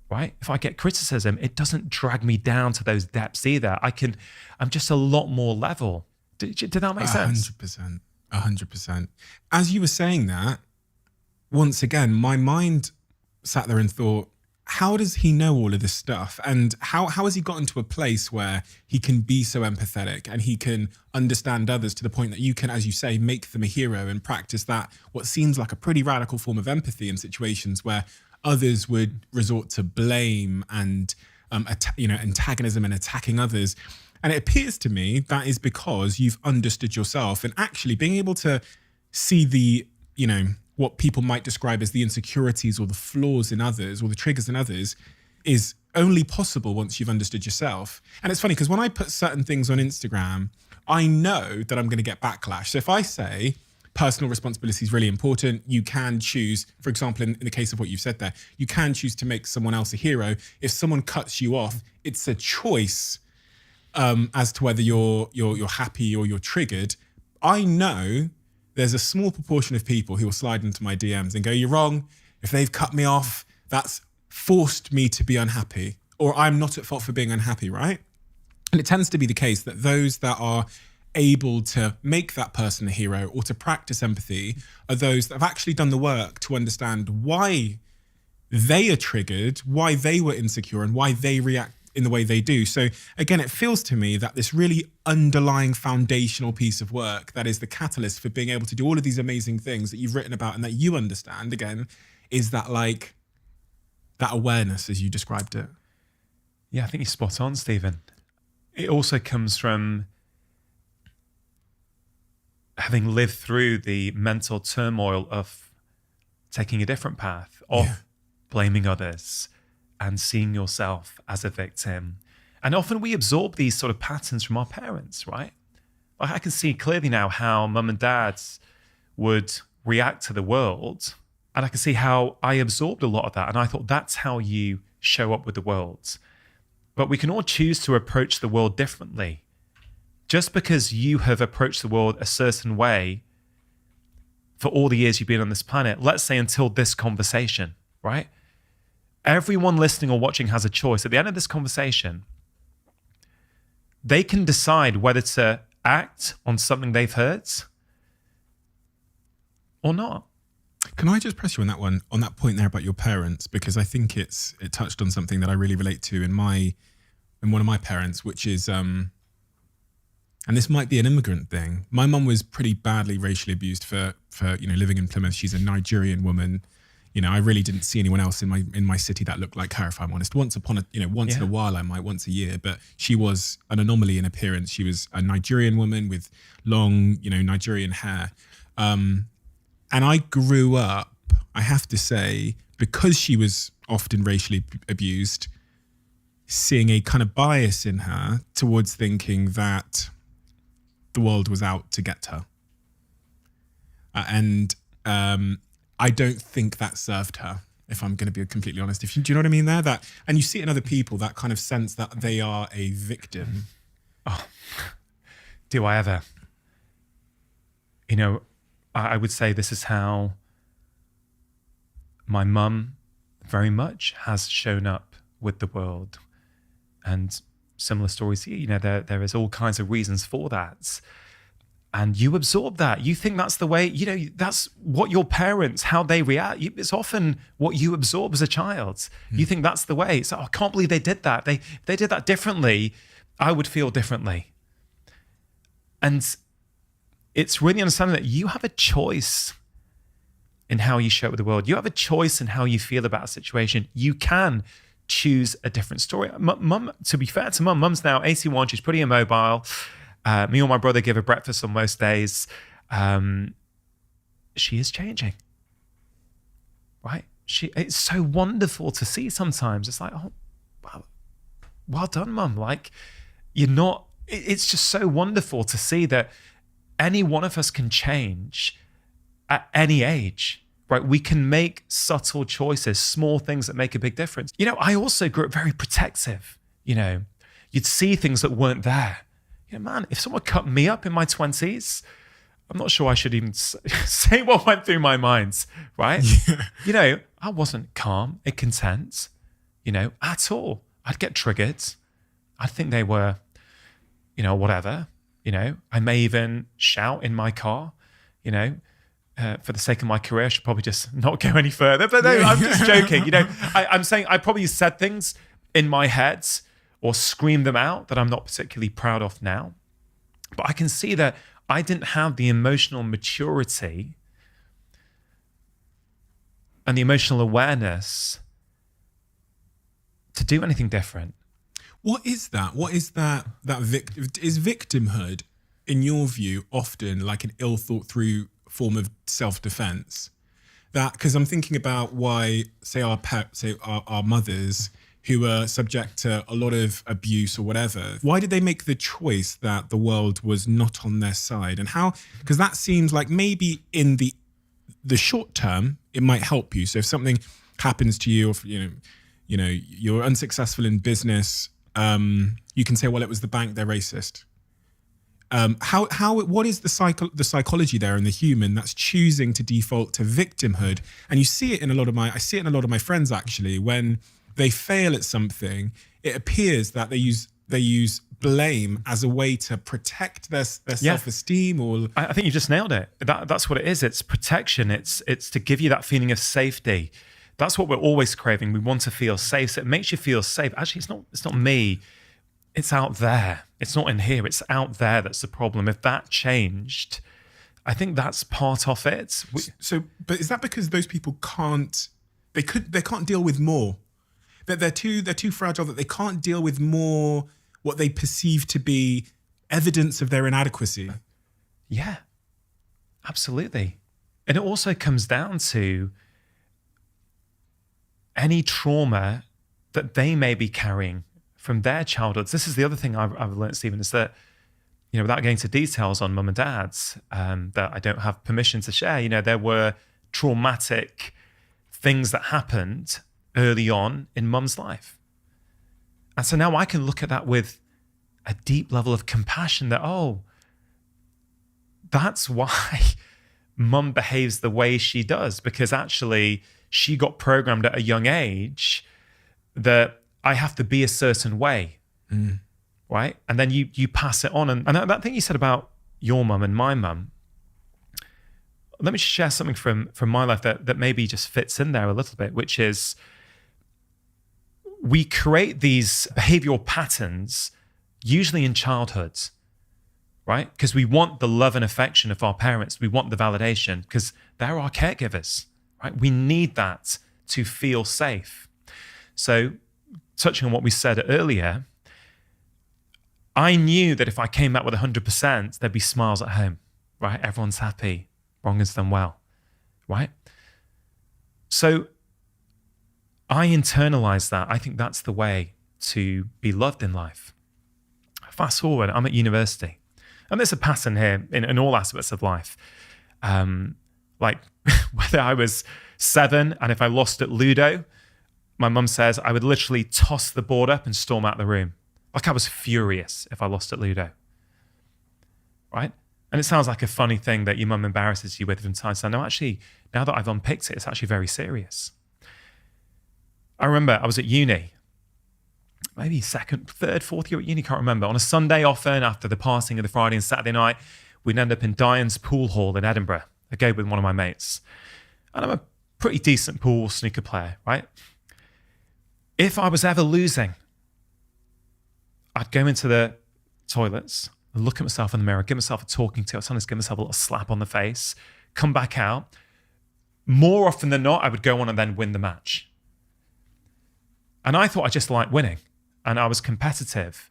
right? If I get criticism, it doesn't drag me down to those depths either. I'm just a lot more level. Did that make sense? 100%. 100%. As you were saying that, once again, my mind sat there and thought, how does he know all of this stuff? And how has he gotten to a place where he can be so empathetic and he can understand others to the point that you can, as you say, make them a hero and practice that, what seems like a pretty radical form of empathy in situations where others would resort to blame and antagonism and attacking others. And it appears to me that is because you've understood yourself and actually being able to see the, what people might describe as the insecurities or the flaws in others or the triggers in others is only possible once you've understood yourself. And it's funny because when I put certain things on Instagram, I know that I'm going to get backlash. So if I say personal responsibility is really important, you can choose, for example, in the case of what you've said there, you can choose to make someone else a hero. If someone cuts you off, it's a choice as to whether you're happy or you're triggered. I know there's a small proportion of people who will slide into my DMs and go, you're wrong. If they've cut me off, that's forced me to be unhappy, or I'm not at fault for being unhappy, right? And it tends to be the case that those that are able to make that person a hero or to practice empathy are those that have actually done the work to understand why they are triggered, why they were insecure, and why they react in the way they do. So again, it feels to me that this really underlying foundational piece of work that is the catalyst for being able to do all of these amazing things that you've written about and that you understand, again, is that that awareness as you described it. Yeah, I think you're spot on, Stephen. It also comes from having lived through the mental turmoil of taking a different path, of blaming others, and seeing yourself as a victim. And often we absorb these sort of patterns from our parents, right? Like I can see clearly now how mum and dad would react to the world. And I can see how I absorbed a lot of that. And I thought that's how you show up with the world. But we can all choose to approach the world differently. Just because you have approached the world a certain way for all the years you've been on this planet, let's say until this conversation, right? Everyone listening or watching has a choice. At the end of this conversation, they can decide whether to act on something they've heard or not. Can I just press you on that one, on that point there about your parents? Because I think it touched on something that I really relate to in one of my parents, which is, and this might be an immigrant thing. My mum was pretty badly racially abused for living in Plymouth. She's a Nigerian woman. I really didn't see anyone else in my city that looked like her, if I'm honest. Once in a while I might, once a year, but she was an anomaly in appearance. She was a Nigerian woman with long, Nigerian hair. And I grew up, I have to say, because she was often racially abused, seeing a kind of bias in her towards thinking that the world was out to get her. I don't think that served her, if I'm going to be completely honest. Do you know what I mean there? And you see it in other people, that kind of sense that they are a victim. Oh, do I ever? I would say this is how my mum very much has shown up with the world. And similar stories here, there is all kinds of reasons for that. And you absorb that. You think that's the way, that's what your parents, how they react. It's often what you absorb as a child. You think that's the way. It's like, oh, I can't believe they did that. They did that differently. I would feel differently. And it's really understanding that you have a choice in how you show up with the world. You have a choice in how you feel about a situation. You can choose a different story. Mum, to be fair to Mum's now 81. She's pretty immobile. Me or my brother give her breakfast on most days. She is changing, right? It's so wonderful to see sometimes. It's like, oh, wow, well done, Mum. Like, it's just so wonderful to see that any one of us can change at any age, right? We can make subtle choices, small things that make a big difference. I also grew up very protective. You'd see things that weren't there. Man, if someone cut me up in my 20s, I'm not sure I should even say what went through my mind, right? Yeah. I wasn't calm and content, at all. I'd get triggered. I'd think they were, whatever. I may even shout in my car, for the sake of my career, I should probably just not go any further. But no, I'm just joking. I'm saying I probably said things in my head or screamed them out that I'm not particularly proud of now. But I can see that I didn't have the emotional maturity and the emotional awareness to do anything different. What is that? What is that? Is victimhood, in your view, often like an ill thought through form of self-defense? Because I'm thinking about why, say our mothers who were subject to a lot of abuse or whatever, why did they make the choice that the world was not on their side? And how? Because that seems like maybe in the short term it might help you. So if something happens to you, or you're unsuccessful in business, you can say, well, it was the bank, they're racist. What is the psychology there in the human that's choosing to default to victimhood? And you see it in I see it in a lot of my friends actually. When they fail at something, it appears that they use blame as a way to protect their self-esteem. Or I think you just nailed it. That's what it is. It's protection. It's to give you that feeling of safety. That's what we're always craving. We want to feel safe. So it makes you feel safe. Actually, it's not me. It's out there. It's not in here. It's out there that's the problem. If that changed, I think that's part of it. But is that because those people can't deal with more? That they're too fragile, that they can't deal with more what they perceive to be evidence of their inadequacy? Yeah, absolutely. And it also comes down to any trauma that they may be carrying from their childhoods. This is the other thing I've learned, Stephen, is that, without getting into details on mum and dad's, that I don't have permission to share, there were traumatic things that happened early on in mum's life. And so now I can look at that with a deep level of compassion that, oh, that's why mum behaves the way she does, because actually she got programmed at a young age that I have to be a certain way, right? And then you pass it on. And that thing you said about your mum and my mum, let me just share something from my life that maybe just fits in there a little bit, which is we create these behavioral patterns usually in childhood, right? Because we want the love and affection of our parents. We want the validation because they're our caregivers, right? We need that to feel safe. So touching on what we said earlier, I knew that if I came back with 100%, there'd be smiles at home, right? Everyone's happy. Rangan's done well, right? So I internalized that. I think that's the way to be loved in life. Fast forward, I'm at university. And there's a pattern here in all aspects of life. Like whether I was 7 and if I lost at Ludo, my mum says I would literally toss the board up and storm out the room. Like I was furious if I lost at Ludo, right? And it sounds like a funny thing that your mum embarrasses you with from time to time. No, actually, now that I've unpicked it, it's actually very serious. I remember I was at uni, maybe 2nd, 3rd, 4th year at uni, can't remember. On a Sunday often after the passing of the Friday and Saturday night, we'd end up in Diane's pool hall in Edinburgh. I go with one of my mates. And I'm a pretty decent pool snooker player, right? If I was ever losing, I'd go into the toilets, look at myself in the mirror, give myself a talking to, sometimes give myself a little slap on the face, come back out. More often than not, I would go on and then win the match. And I thought I just liked winning and I was competitive.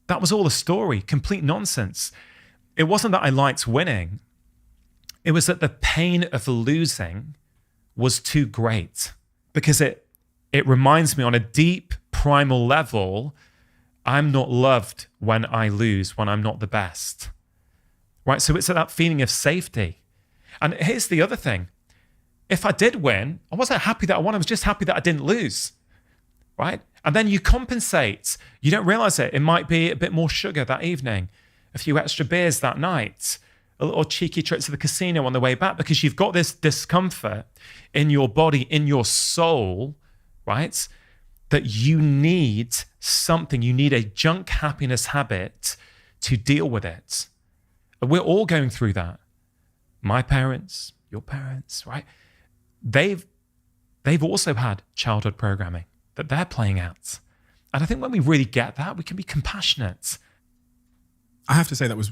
That was all a story, complete nonsense. It wasn't that I liked winning. It was that the pain of losing was too great because it reminds me on a deep primal level, I'm not loved when I lose, when I'm not the best, right? So it's that feeling of safety. And here's the other thing. If I did win, I wasn't happy that I won. I was just happy that I didn't lose, right? And then you compensate. You don't realize it. It might be a bit more sugar that evening, a few extra beers that night, a little cheeky trip to the casino on the way back because you've got this discomfort in your body, in your soul, right? That you need something, you need a junk happiness habit to deal with it. And we're all going through that. My parents, your parents, right? They've also had childhood programming that they're playing out. And I think when we really get that, we can be compassionate. I have to say that was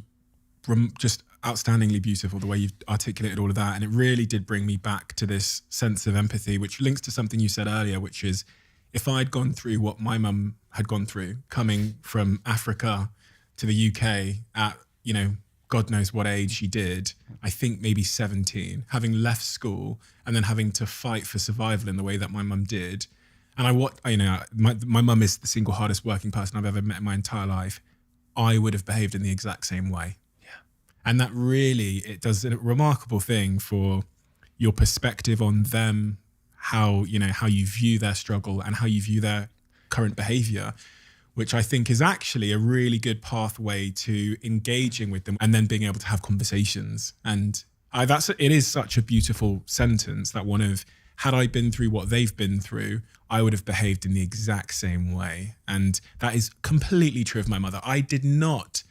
just outstandingly beautiful, the way you've articulated all of that. And it really did bring me back to this sense of empathy, which links to something you said earlier, which is if I'd gone through what my mum had gone through, coming from Africa to the UK at, God knows what age she did, I think maybe 17, having left school and then having to fight for survival in the way that my mum did. And my mum is the single hardest working person I've ever met in my entire life. I would have behaved in the exact same way. Yeah. And that really, it does a remarkable thing for your perspective on them, how you view their struggle and how you view their current behavior, which I think is actually a really good pathway to engaging with them and then being able to have conversations. And it is such a beautiful sentence, that one of, had I been through what they've been through, I would have behaved in the exact same way. And that is completely true of my mother. I did not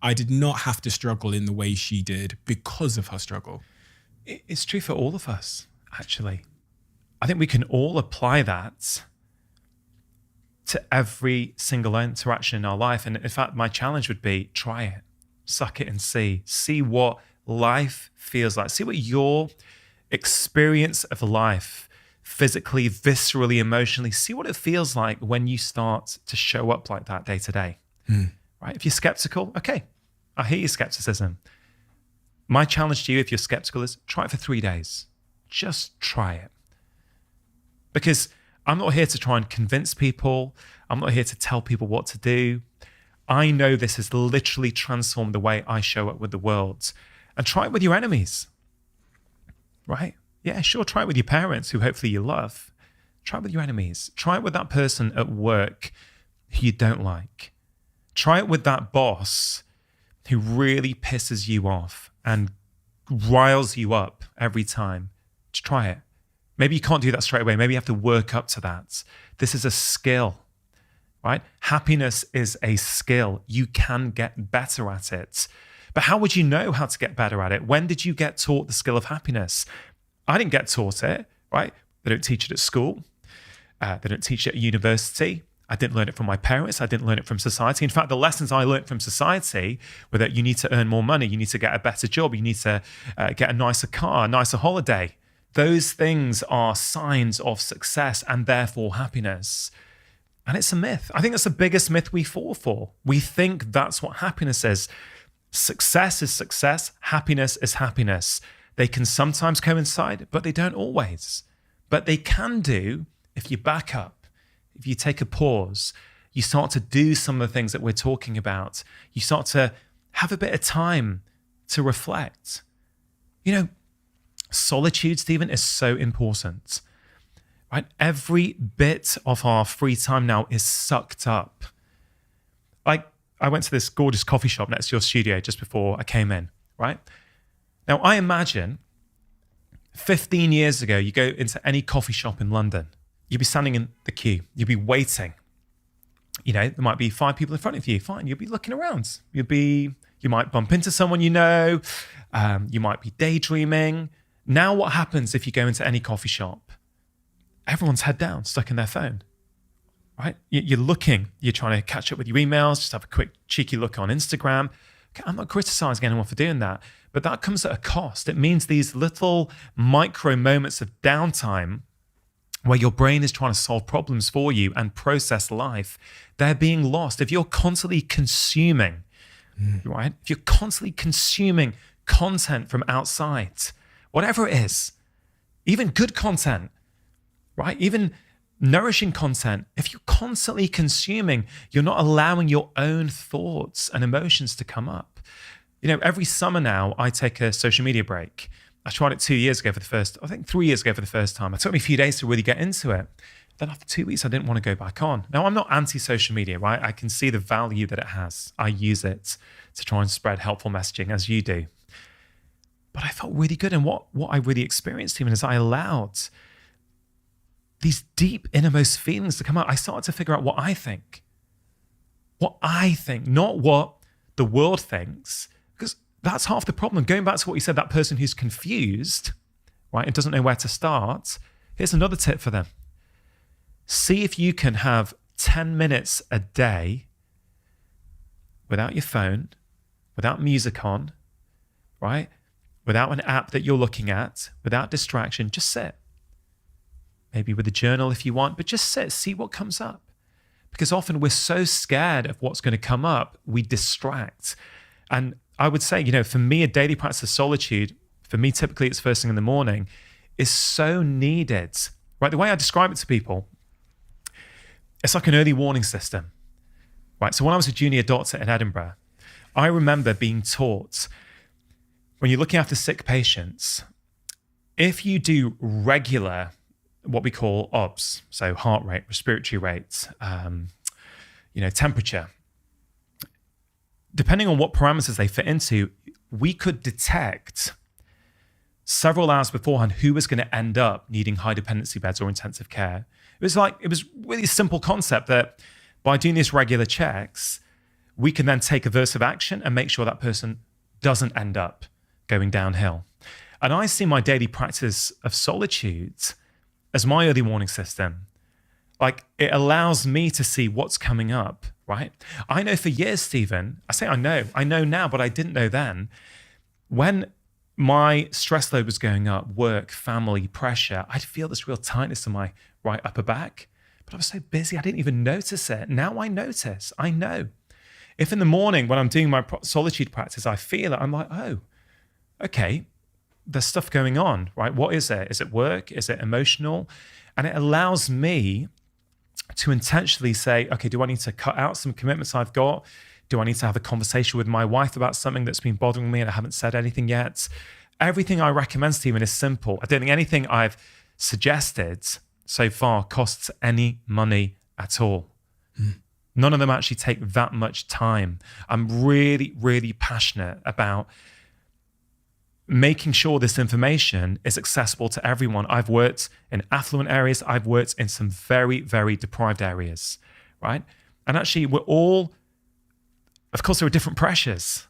have to struggle in the way she did because of her struggle. It's true for all of us, actually. I think we can all apply that to every single interaction in our life. And in fact, my challenge would be, try it, suck it and see. See what life feels like. See what your experience of life, physically, viscerally, emotionally, see what it feels like when you start to show up like that day to day. Right? If you're skeptical, okay, I hear your skepticism. My challenge to you, if you're skeptical, is try it for 3 days. Just try it. Because I'm not here to try and convince people. I'm not here to tell people what to do. I know this has literally transformed the way I show up with the world. And try it with your enemies, right? Yeah, sure, try it with your parents, who hopefully you love. Try it with your enemies. Try it with that person at work who you don't like. Try it with that boss who really pisses you off and riles you up every time. Just try it. Maybe you can't do that straight away. Maybe you have to work up to that. This is a skill, right? Happiness is a skill. You can get better at it. But how would you know how to get better at it? When did you get taught the skill of happiness? I didn't get taught it, right? They don't teach it at school. They don't teach it at university. I didn't learn it from my parents. I didn't learn it from society. In fact, the lessons I learned from society were that you need to earn more money. You need to get a better job. You need to get a nicer car, a nicer holiday. Those things are signs of success and therefore happiness. And it's a myth. I think that's the biggest myth we fall for. We think that's what happiness is. Success is success. Happiness is happiness. They can sometimes coincide, but they don't always. But they can do if you back up, if you take a pause, you start to do some of the things that we're talking about. You start to have a bit of time to reflect. Solitude, Stephen, is so important, right? Every bit of our free time now is sucked up. Like, I went to this gorgeous coffee shop next to your studio just before I came in, right? Now, I imagine 15 years ago, you go into any coffee shop in London, you'd be standing in the queue, you'd be waiting. There might be 5 people in front of you, fine. You'd be looking around. You'd be You might bump into someone you know. You might be daydreaming. Now what happens if you go into any coffee shop? Everyone's head down, stuck in their phone, right? You're looking, you're trying to catch up with your emails, just have a quick cheeky look on Instagram. I'm not criticizing anyone for doing that, but that comes at a cost. It means these little micro moments of downtime where your brain is trying to solve problems for you and process life, they're being lost. If you're constantly consuming, right? If you're constantly consuming content from outside, whatever it is, even good content, right? Even nourishing content, if you're constantly consuming, you're not allowing your own thoughts and emotions to come up. You know, every summer now, I take a social media break. I tried it 3 years ago for the first time. It took me a few days to really get into it. Then after 2 weeks, I didn't want to go back on. Now, I'm not anti-social media, right? I can see the value that it has. I use it to try and spread helpful messaging, as you do. But I felt really good. And what I really experienced even is I allowed these deep innermost feelings to come out. I started to figure out what I think. What I think, not what the world thinks. Because that's half the problem. Going back to what you said, that person who's confused, right, and doesn't know where to start, here's another tip for them. See if you can have 10 minutes a day without your phone, without music on, right? Without an app that you're looking at, without distraction, just sit. Maybe with a journal if you want, but just sit, see what comes up. Because often we're so scared of what's going to come up, we distract. And I would say, you know, for me, a daily practice of solitude, for me, typically it's first thing in the morning, is so needed, right? The way I describe it to people, it's like an early warning system, right? So when I was a junior doctor in Edinburgh, I remember being taught, when you're looking after sick patients, if you do regular, what we call OBS, so heart rate, respiratory rate, temperature, depending on what parameters they fit into, we could detect several hours beforehand who was going to end up needing high dependency beds or intensive care. It was really a simple concept that by doing these regular checks, we can then take aversive action and make sure that person doesn't end up going downhill. And I see my daily practice of solitude as my early warning system. Like, it allows me to see what's coming up, right? I know for years, Stephen, I know now, but I didn't know then. When my stress load was going up, work, family, pressure, I'd feel this real tightness in my right upper back, but I was so busy, I didn't even notice it. Now I notice, I know. If in the morning when I'm doing my solitude practice, I feel it, I'm like, oh, okay, there's stuff going on, right? What is it? Is it work? Is it emotional? And it allows me to intentionally say, okay, do I need to cut out some commitments I've got? Do I need to have a conversation with my wife about something that's been bothering me and I haven't said anything yet? Everything I recommend, Stephen, is simple. I don't think anything I've suggested so far costs any money at all. None of them actually take that much time. I'm really, really passionate about making sure this information is accessible to everyone. I've worked in affluent areas. I've worked in some very, very deprived areas, right? And actually, we're all, of course, there are different pressures,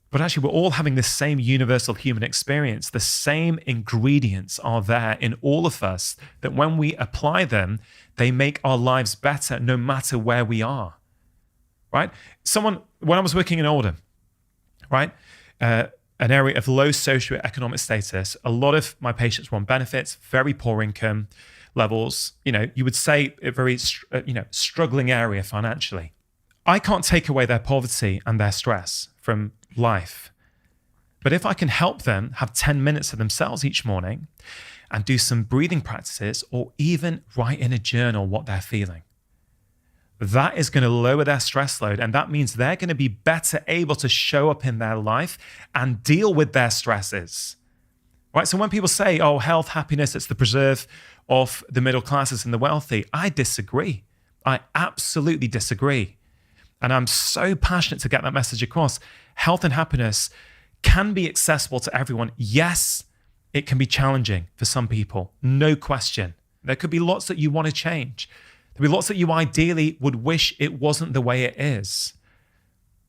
but actually, we're all having the same universal human experience. The same ingredients are there in all of us that when we apply them, they make our lives better no matter where we are, right? When I was working in Oldham, right? An area of low socioeconomic status. A lot of my patients were on benefits, very poor income levels. You know, you would say a very, struggling area financially. I can't take away their poverty and their stress from life. But if I can help them have 10 minutes to themselves each morning and do some breathing practices or even write in a journal what they're feeling, that is going to lower their stress load. And that means they're going to be better able to show up in their life and deal with their stresses, right? So when people say, oh, health, happiness, it's the preserve of the middle classes and the wealthy, I disagree. I absolutely disagree. And I'm so passionate to get that message across. Health and happiness can be accessible to everyone. Yes, it can be challenging for some people, no question. There could be lots that you want to change. There'll be lots that you ideally would wish it wasn't the way it is.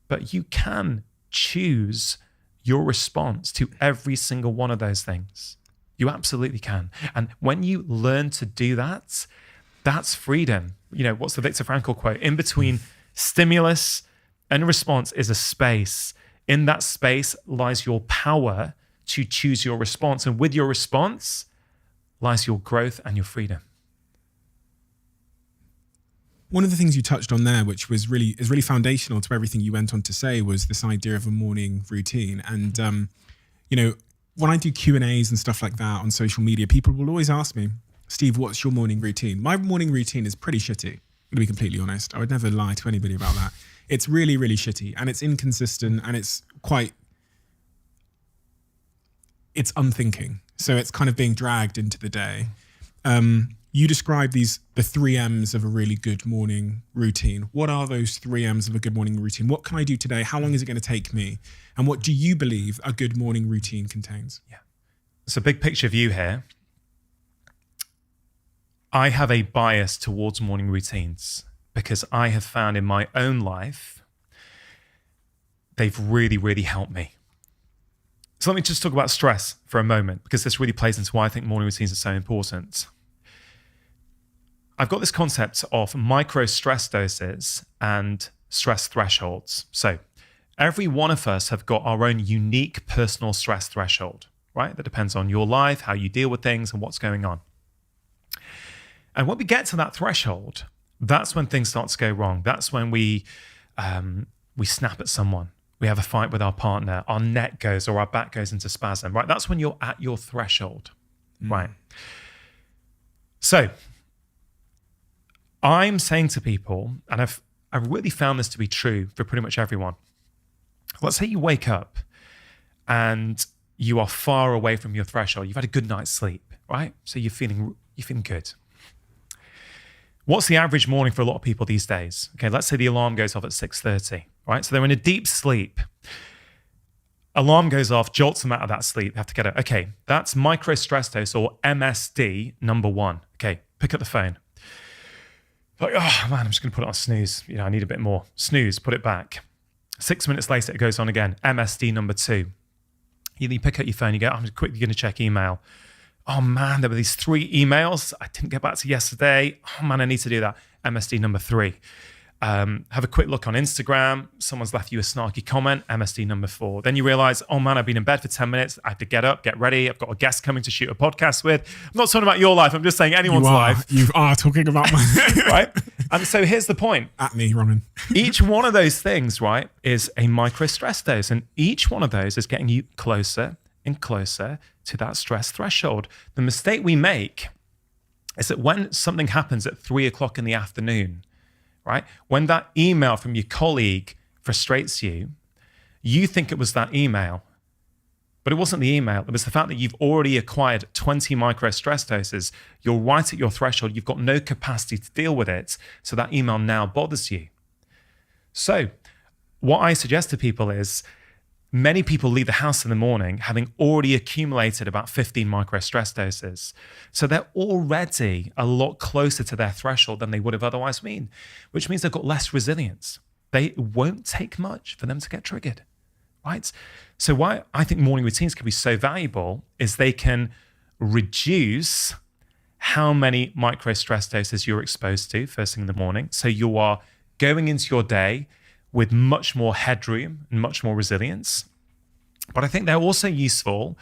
But you can choose your response to every single one of those things. You absolutely can. And when you learn to do that, that's freedom. You know, what's the Viktor Frankl quote? In between stimulus and response is a space. In that space lies your power to choose your response. And with your response lies your growth and your freedom. One of the things you touched on there, which is really foundational to everything you went on to say, was this idea of a morning routine. And, you know, when I do Q&As and stuff like that on social media, people will always ask me, Steve, what's your morning routine? My morning routine is pretty shitty, to be completely honest. I would never lie to anybody about that. It's really, really shitty, and it's inconsistent, and it's unthinking. So it's kind of being dragged into the day. You describe the 3 M's of a really good morning routine. What are those 3 M's of a good morning routine? What can I do today? How long is it going to take me? And what do you believe a good morning routine contains? Yeah. It's a big picture view here. I have a bias towards morning routines because I have found in my own life, they've really, really helped me. So let me just talk about stress for a moment, because this really plays into why I think morning routines are so important. I've got this concept of micro stress doses and stress thresholds. So every one of us have got our own unique personal stress threshold, right? That depends on your life, how you deal with things, and what's going on. And when we get to that threshold, that's when things start to go wrong. That's when we snap at someone. We have a fight with our partner. Our neck goes or our back goes into spasm, right? That's when you're at your threshold, right? So I'm saying to people, and I've really found this to be true for pretty much everyone. Let's say you wake up and you are far away from your threshold. You've had a good night's sleep, right? So you're feeling good. What's the average morning for a lot of people these days? Okay, let's say the alarm goes off at 6:30, right? So they're in a deep sleep. Alarm goes off, jolts them out of that sleep. They have to get it. Okay, that's micro stress dose, or MSD number 1. Okay, pick up the phone. Like, oh man, I'm just going to put it on snooze. You know, I need a bit more. Snooze, put it back. 6 minutes later, it goes on again. MSD number 2. You pick up your phone, you go, I'm quickly going to check email. Oh man, there were these 3 emails I didn't get back to yesterday. Oh man, I need to do that. MSD number 3. Have a quick look on Instagram. Someone's left you a snarky comment. MSD number 4. Then you realize, oh man, I've been in bed for 10 minutes. I have to get up, get ready. I've got a guest coming to shoot a podcast with. I'm not talking about your life. I'm just saying anyone's life. You are talking about mine. Right? And so here's the point. At me, Rangan. Each one of those things, right, is a micro stress dose. And each one of those is getting you closer and closer to that stress threshold. The mistake we make is that when something happens at 3 o'clock in the afternoon, right, when that email from your colleague frustrates you, you think it was that email. But it wasn't the email. It was the fact that you've already acquired 20 micro stress doses. You're right at your threshold. You've got no capacity to deal with it. So that email now bothers you. So what I suggest to people is, many people leave the house in the morning having already accumulated about 15 micro stress doses. So they're already a lot closer to their threshold than they would have otherwise been, which means they've got less resilience. It won't take much for them to get triggered, right? So why I think morning routines can be so valuable is they can reduce how many micro stress doses you're exposed to first thing in the morning. So you are going into your day with much more headroom and much more resilience. But I think they're also useful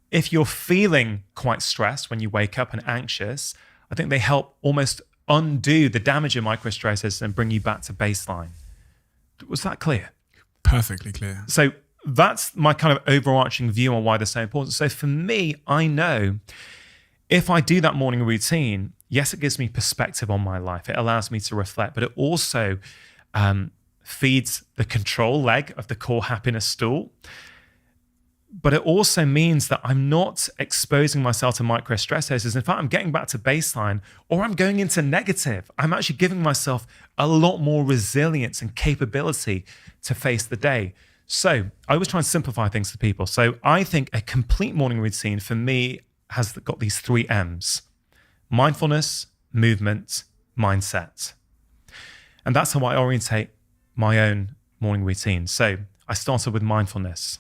if you're feeling quite stressed when you wake up and anxious. I think they help almost undo the damage of microstresses and bring you back to baseline. Was that clear? Perfectly clear. So that's my kind of overarching view on why they're so important. So for me, I know if I do that morning routine, yes, it gives me perspective on my life. It allows me to reflect, but it also feeds the control leg of the core happiness stool. But it also means that I'm not exposing myself to micro stress doses. In fact, I'm getting back to baseline, or I'm going into negative. I'm actually giving myself a lot more resilience and capability to face the day. So I always try and simplify things for people. So I think a complete morning routine for me has got these 3 M's: mindfulness, movement, mindset. And that's how I orientate my own morning routine. So I started with mindfulness.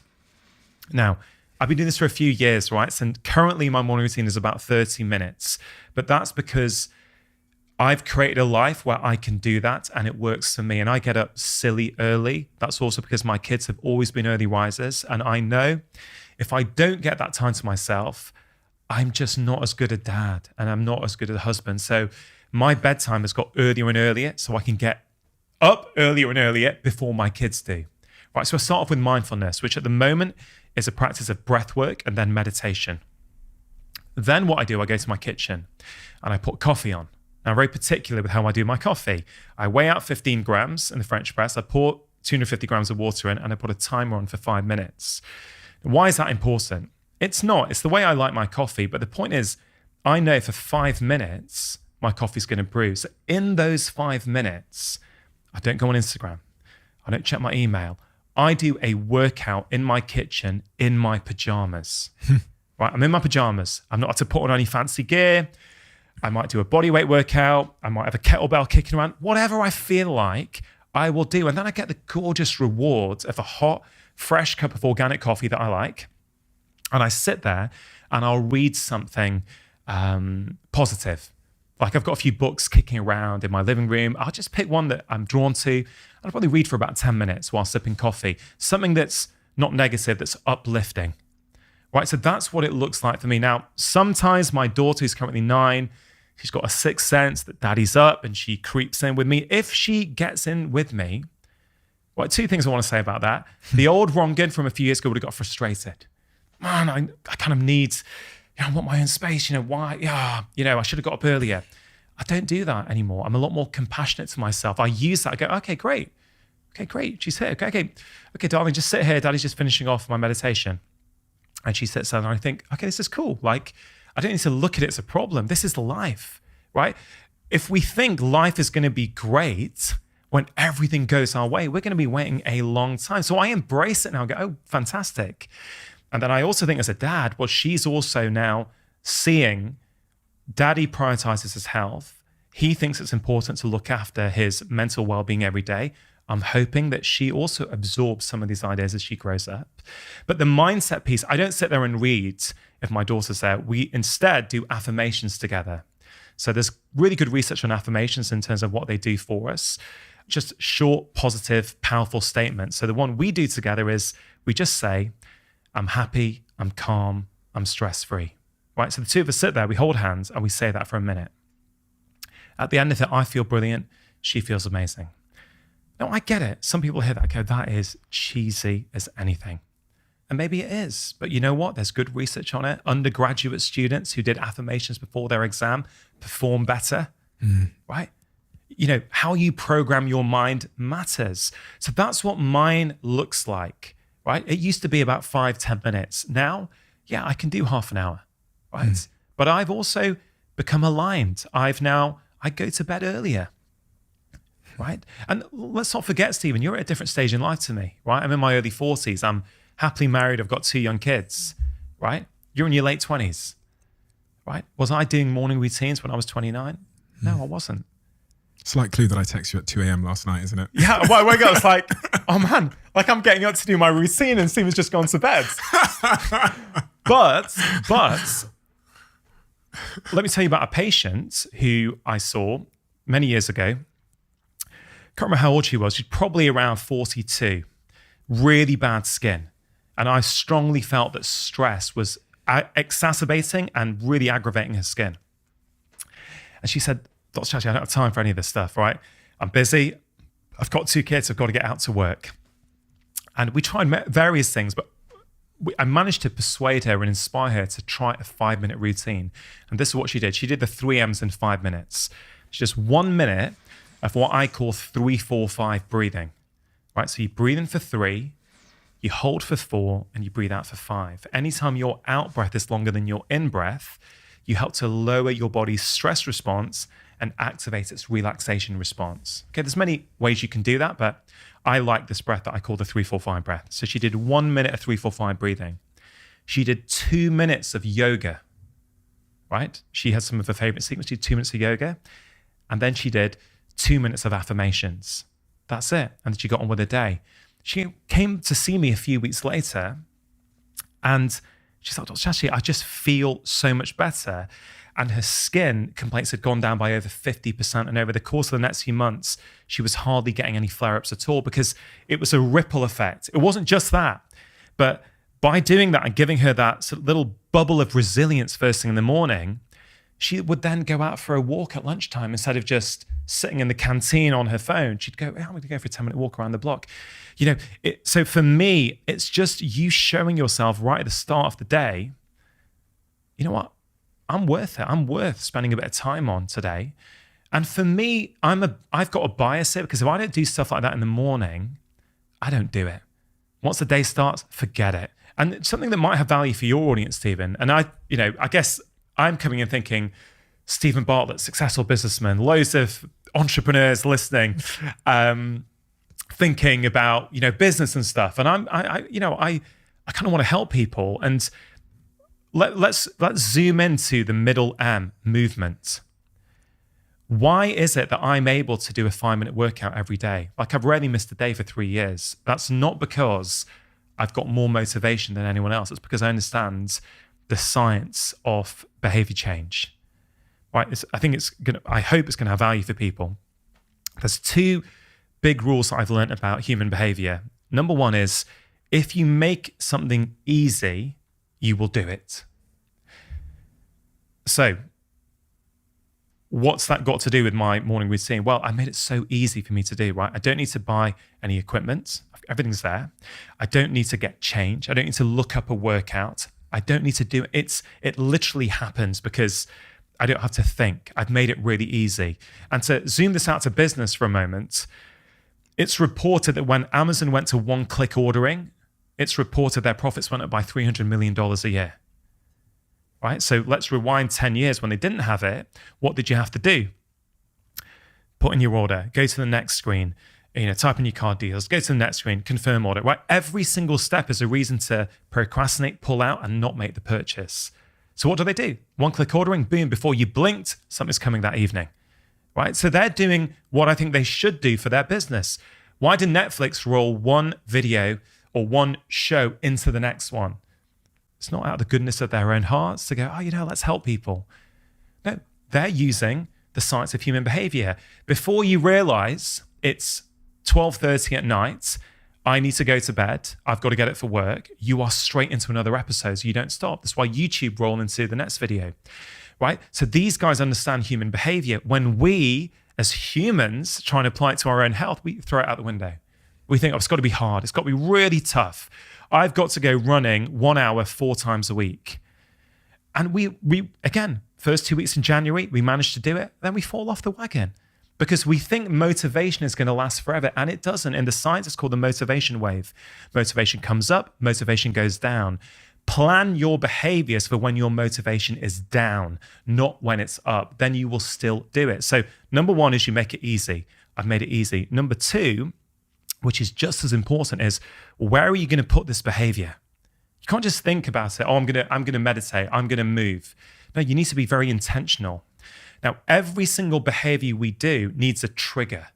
Now, I've been doing this for a few years, right? And currently my morning routine is about 30 minutes, but that's because I've created a life where I can do that and it works for me. And I get up silly early. That's also because my kids have always been early risers. And I know if I don't get that time to myself, I'm just not as good a dad and I'm not as good a husband. So my bedtime has got earlier and earlier so I can get up earlier and earlier before my kids do. Right, so I start off with mindfulness, which at the moment is a practice of breath work and then meditation. Then what I do, I go to my kitchen and I put coffee on. Now, I'm very particular with how I do my coffee. I weigh out 15 grams in the French press. I pour 250 grams of water in and I put a timer on for 5 minutes. Why is that important? It's not. It's the way I like my coffee. But the point is, I know for 5 minutes, my coffee's going to brew. So in those 5 minutes, I don't go on Instagram. I don't check my email. I do a workout in my kitchen in my pajamas. Right? I'm in my pajamas. I'm not had to put on any fancy gear. I might do a bodyweight workout. I might have a kettlebell kicking around. Whatever I feel like, I will do. And then I get the gorgeous reward of a hot, fresh cup of organic coffee that I like. And I sit there and I'll read something positive. Like I've got a few books kicking around in my living room. I'll just pick one that I'm drawn to. And I'll probably read for about 10 minutes while sipping coffee. Something that's not negative, that's uplifting. Right, so that's what it looks like for me. Now, sometimes my daughter, who's currently 9, she's got a sixth sense that daddy's up and she creeps in with me. If she gets in with me, well, 2 things I want to say about that. The old Rangan from a few years ago would have got frustrated. Man, I kind of need, I want my own space. Why? Yeah, I should have got up earlier. I don't do that anymore. I'm a lot more compassionate to myself. I use that. I go, okay, great. She's here. Okay, darling, just sit here. Daddy's just finishing off my meditation. And she sits down and I think, okay, this is cool. Like, I don't need to look at it as a problem. This is life, right? If we think life is going to be great when everything goes our way, we're going to be waiting a long time. So I embrace it now and go, oh, fantastic. And then I also think as a dad, well, she's also now seeing daddy prioritizes his health. He thinks it's important to look after his mental well-being every day. I'm hoping that she also absorbs some of these ideas as she grows up. But the mindset piece, I don't sit there and read if my daughter's there. We instead do affirmations together. So there's really good research on affirmations in terms of what they do for us. Just short, positive, powerful statements. So the one we do together is we just say, I'm happy, I'm calm, I'm stress-free. Right? So the 2 of us sit there, we hold hands and we say that for a minute. At the end of it, I feel brilliant, she feels amazing. Now, I get it. Some people hear that, go, that is cheesy as anything. And maybe it is, but you know what? There's good research on it. Undergraduate students who did affirmations before their exam perform better, right? How you program your mind matters. So that's what mine looks like, right? It used to be about 5-10 minutes. Now, yeah, I can do half an hour, right? But I've also become aligned. I go to bed earlier. Right? And let's not forget, Stephen, you're at a different stage in life to me, right? I'm in my early 40s. I'm happily married. I've got 2 young kids, right? You're in your late 20s, right? Was I doing morning routines when I was 29? No, I wasn't. Slight clue that I texted you at 2 a.m. last night, isn't it? Yeah, well, I wake up, it's like, oh man, like I'm getting up to do my routine and Stephen's just gone to bed. But let me tell you about a patient who I saw many years ago. Can't remember how old she was. She's probably around 42. Really bad skin. And I strongly felt that stress was exacerbating and really aggravating her skin. And she said, Dr. Chatterjee, I don't have time for any of this stuff, right? I'm busy. I've got 2 kids. I've got to get out to work. And we tried various things, but I managed to persuade her and inspire her to try a 5-minute routine. And this is what she did. She did the 3 M's in 5 minutes. It's just 1 minute of what I call 3-4-5 breathing, right? So you breathe in for 3, you hold for 4, and you breathe out for 5. Anytime your out breath is longer than your in breath, you help to lower your body's stress response and activate its relaxation response. Okay, there's many ways you can do that, but I like this breath that I call the 3-4-5 breath. So she did 1 minute of 3-4-5 breathing. She did 2 minutes of yoga, right? She has some of her favorite sequences. She did 2 minutes of yoga. And then she did 2 minutes of affirmations. That's it. And she got on with her day. she came to see me a few weeks later, and she's like, Dr. Chatterjee, I just feel so much better. And her skin complaints had gone down by over 50%. And over the course of the next few months, she was hardly getting any flare-ups at all, because it was a ripple effect. It wasn't just that, but by doing that and giving her that sort of little bubble of resilience first thing in the morning, she would then go out for a walk at lunchtime instead of just sitting in the canteen on her phone. She'd go, I'm going to go for a 10-minute walk around the block. So for me, it's just you showing yourself right at the start of the day, you know what? I'm worth it. I'm worth spending a bit of time on today. And for me, I've got a bias here, because if I don't do stuff like that in the morning, I don't do it. Once the day starts, forget it. And it's something that might have value for your audience, Stephen. And I guess I'm coming in thinking, Stephen Bartlett, successful businessman, loads of entrepreneurs listening, thinking about, business and stuff. And I kind of want to help people. And let's zoom into the middle M, movement. Why is it that I'm able to do a 5-minute workout every day? Like, I've rarely missed a day for 3 years. That's not because I've got more motivation than anyone else. It's because I understand the science of behavior change. Right? I hope it's going to have value for people. There's 2 big rules that I've learned about human behavior. Number 1 is, if you make something easy, you will do it. So, what's that got to do with my morning routine? Well, I made it so easy for me to do, right? I don't need to buy any equipment. Everything's there. I don't need to get change. I don't need to look up a workout. I don't need to do it. It literally happens because I don't have to think. I've made it really easy. And to zoom this out to business for a moment, it's reported that when Amazon went to one-click ordering, it's reported their profits went up by $300 million a year. Right? So let's rewind 10 years when they didn't have it. What did you have to do? Put in your order, go to the next screen, type in your card details, go to the next screen, confirm order, right? Every single step is a reason to procrastinate, pull out, and not make the purchase. So what do? One-click ordering, boom, before you blinked, something's coming that evening, right? So they're doing what I think they should do for their business. Why did Netflix roll one video or one show into the next one? It's not out of the goodness of their own hearts to go, let's help people. No, they're using the science of human behavior. Before you realize it's 12:30 at night, I need to go to bed, I've got to get it for work, you are straight into another episode, so you don't stop. That's why YouTube roll into the next video, right? So these guys understand human behavior. When we, as humans, try and apply it to our own health, we throw it out the window. We think, it's got to be hard, it's got to be really tough. I've got to go running 1 hour 4 times a week. And we again, first 2 weeks in January, we managed to do it. Then we fall off the wagon because we think motivation is going to last forever. And it doesn't. In the science, it's called the motivation wave. Motivation comes up, motivation goes down. Plan your behaviors for when your motivation is down, not when it's up. Then you will still do it. So number 1 is you make it easy. I've made it easy. Number 2, which is just as important, is where are you going to put this behavior? You can't just think about it. I'm going to meditate. I'm going to move. No, you need to be very intentional. Now, every single behavior we do needs a trigger,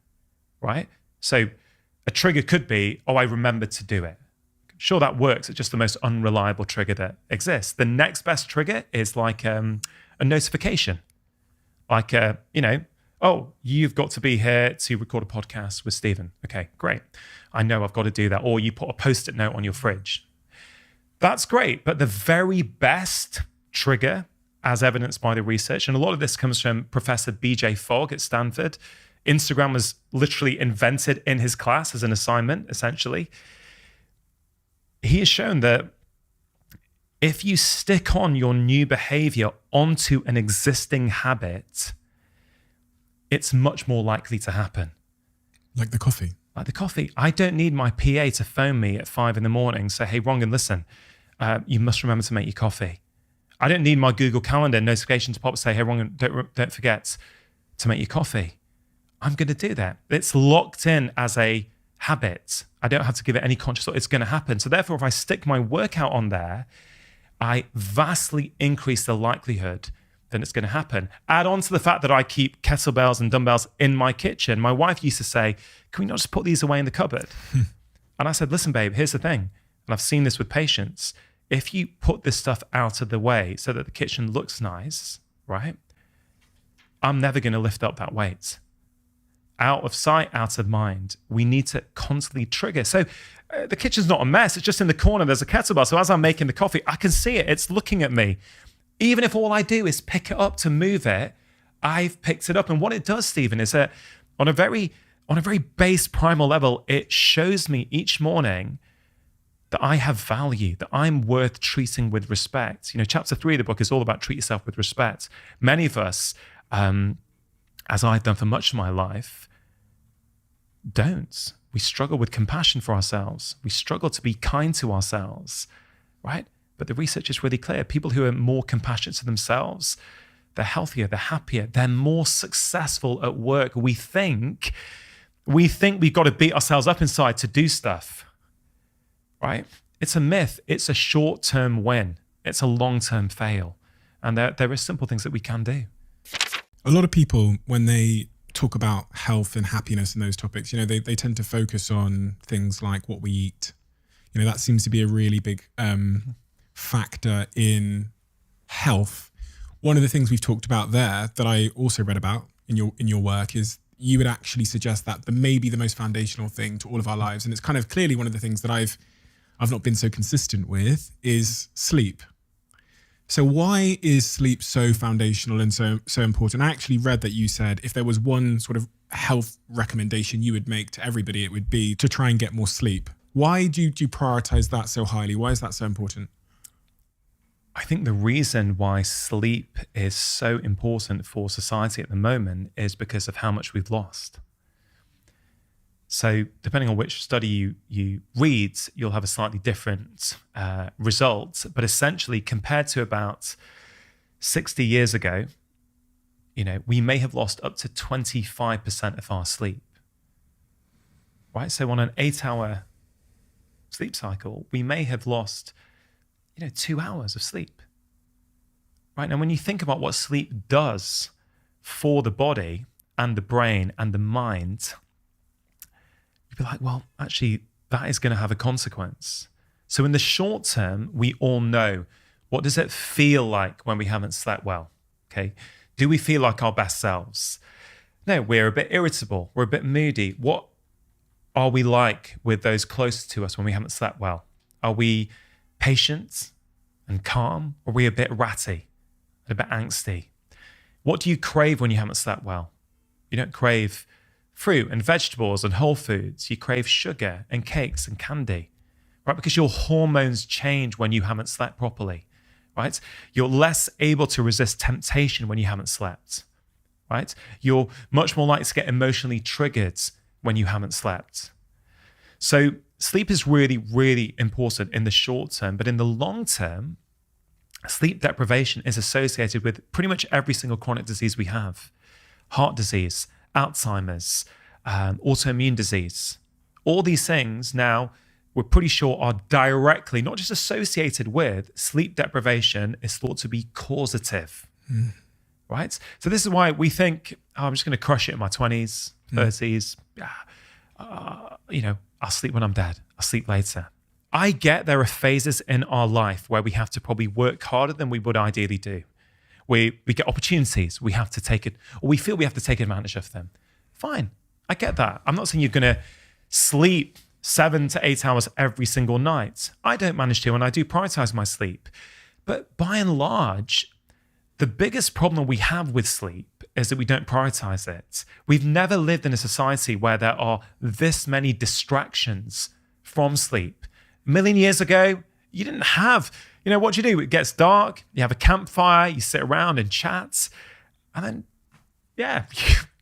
right? So a trigger could be, I remembered to do it. Sure, that works. It's just the most unreliable trigger that exists. The next best trigger is like a notification. Like, you've got to be here to record a podcast with Stephen. Okay, great. I know I've got to do that. Or you put a Post-it note on your fridge. That's great. But the very best trigger, as evidenced by the research, and a lot of this comes from Professor BJ Fogg at Stanford. Instagram was literally invented in his class as an assignment, essentially. He has shown that if you stick on your new behavior onto an existing habit, it's much more likely to happen. Like the coffee. Like the coffee. I don't need my PA to phone me at 5 a.m. and say, hey, Rangan, listen, you must remember to make your coffee. I don't need my Google Calendar notification to pop and say, hey, Rangan, don't forget to make your coffee. I'm going to do that. It's locked in as a habit. I don't have to give it any conscious thought. It's going to happen. So therefore, if I stick my workout on there, I vastly increase the likelihood then it's going to happen. Add on to the fact that I keep kettlebells and dumbbells in my kitchen. My wife used to say, can we not just put these away in the cupboard? And I said, listen, babe, here's the thing. And I've seen this with patients. If you put this stuff out of the way so that the kitchen looks nice, right? I'm never going to lift up that weight. Out of sight, out of mind. We need to constantly trigger. So the kitchen's not a mess. It's just in the corner. There's a kettlebell. So as I'm making the coffee, I can see it. It's looking at me. Even if all I do is pick it up to move it, I've picked it up. And what it does, Stephen, is that on a very base primal level, it shows me each morning that I have value, that I'm worth treating with respect. You know, chapter 3 of the book is all about treat yourself with respect. Many of us, as I've done for much of my life, don't. We struggle with compassion for ourselves. We struggle to be kind to ourselves, right? But the research is really clear. People who are more compassionate to themselves, they're healthier, they're happier, they're more successful at work. We think we've got to beat ourselves up inside to do stuff, right? It's a myth. It's a short-term win. It's a long-term fail. And there are simple things that we can do. A lot of people, when they talk about health and happiness and those topics, you know, they tend to focus on things like what we eat. You know, that seems to be a really big factor in health. One of the things we've talked about there that I also read about in your work is you would actually suggest that maybe the most foundational thing to all of our lives, and it's kind of clearly one of the things that I've not been so consistent with, is sleep. So why is sleep so foundational and so important? I actually read that you said if there was one sort of health recommendation you would make to everybody, it would be to try and get more sleep. Why do you prioritize that so highly? Why is that so important? I think the reason why sleep is so important for society at the moment is because of how much we've lost. So depending on which study you read, you'll have a slightly different result. But essentially, compared to about 60 years ago, you know, we may have lost up to 25% of our sleep. Right? So on an 8-hour sleep cycle, we may have lost, 2 hours of sleep. Right? Now, when you think about what sleep does for the body and the brain and the mind, you'd be like, well, actually, that is going to have a consequence. So in the short term, we all know, what does it feel like when we haven't slept well? Okay. Do we feel like our best selves? No, we're a bit irritable. We're a bit moody. What are we like with those closest to us when we haven't slept well? Are we patient and calm? Or are we a bit ratty, a bit angsty? What do you crave when you haven't slept well? You don't crave fruit and vegetables and whole foods. You crave sugar and cakes and candy, right? Because your hormones change when you haven't slept properly, right? You're less able to resist temptation when you haven't slept, right? You're much more likely to get emotionally triggered when you haven't slept. So sleep is really, really important in the short term, but in the long term, sleep deprivation is associated with pretty much every single chronic disease we have. Heart disease, Alzheimer's, autoimmune disease. All these things now we're pretty sure are directly, not just associated with, sleep deprivation is thought to be causative, right? So this is why we think, I'm just going to crush it in my 20s, 30s. I'll sleep when I'm dead. I'll sleep later. I get there are phases in our life where we have to probably work harder than we would ideally do. We get opportunities, we have to take it, or we feel we have to take advantage of them. Fine, I get that. I'm not saying you're going to sleep 7 to 8 hours every single night. I don't manage to, and I do prioritize my sleep. But by and large, the biggest problem we have with sleep is that we don't prioritize it. We've never lived in a society where there are this many distractions from sleep. A million years ago, you didn't have, what do you do? It gets dark, you have a campfire, you sit around and chat, and then,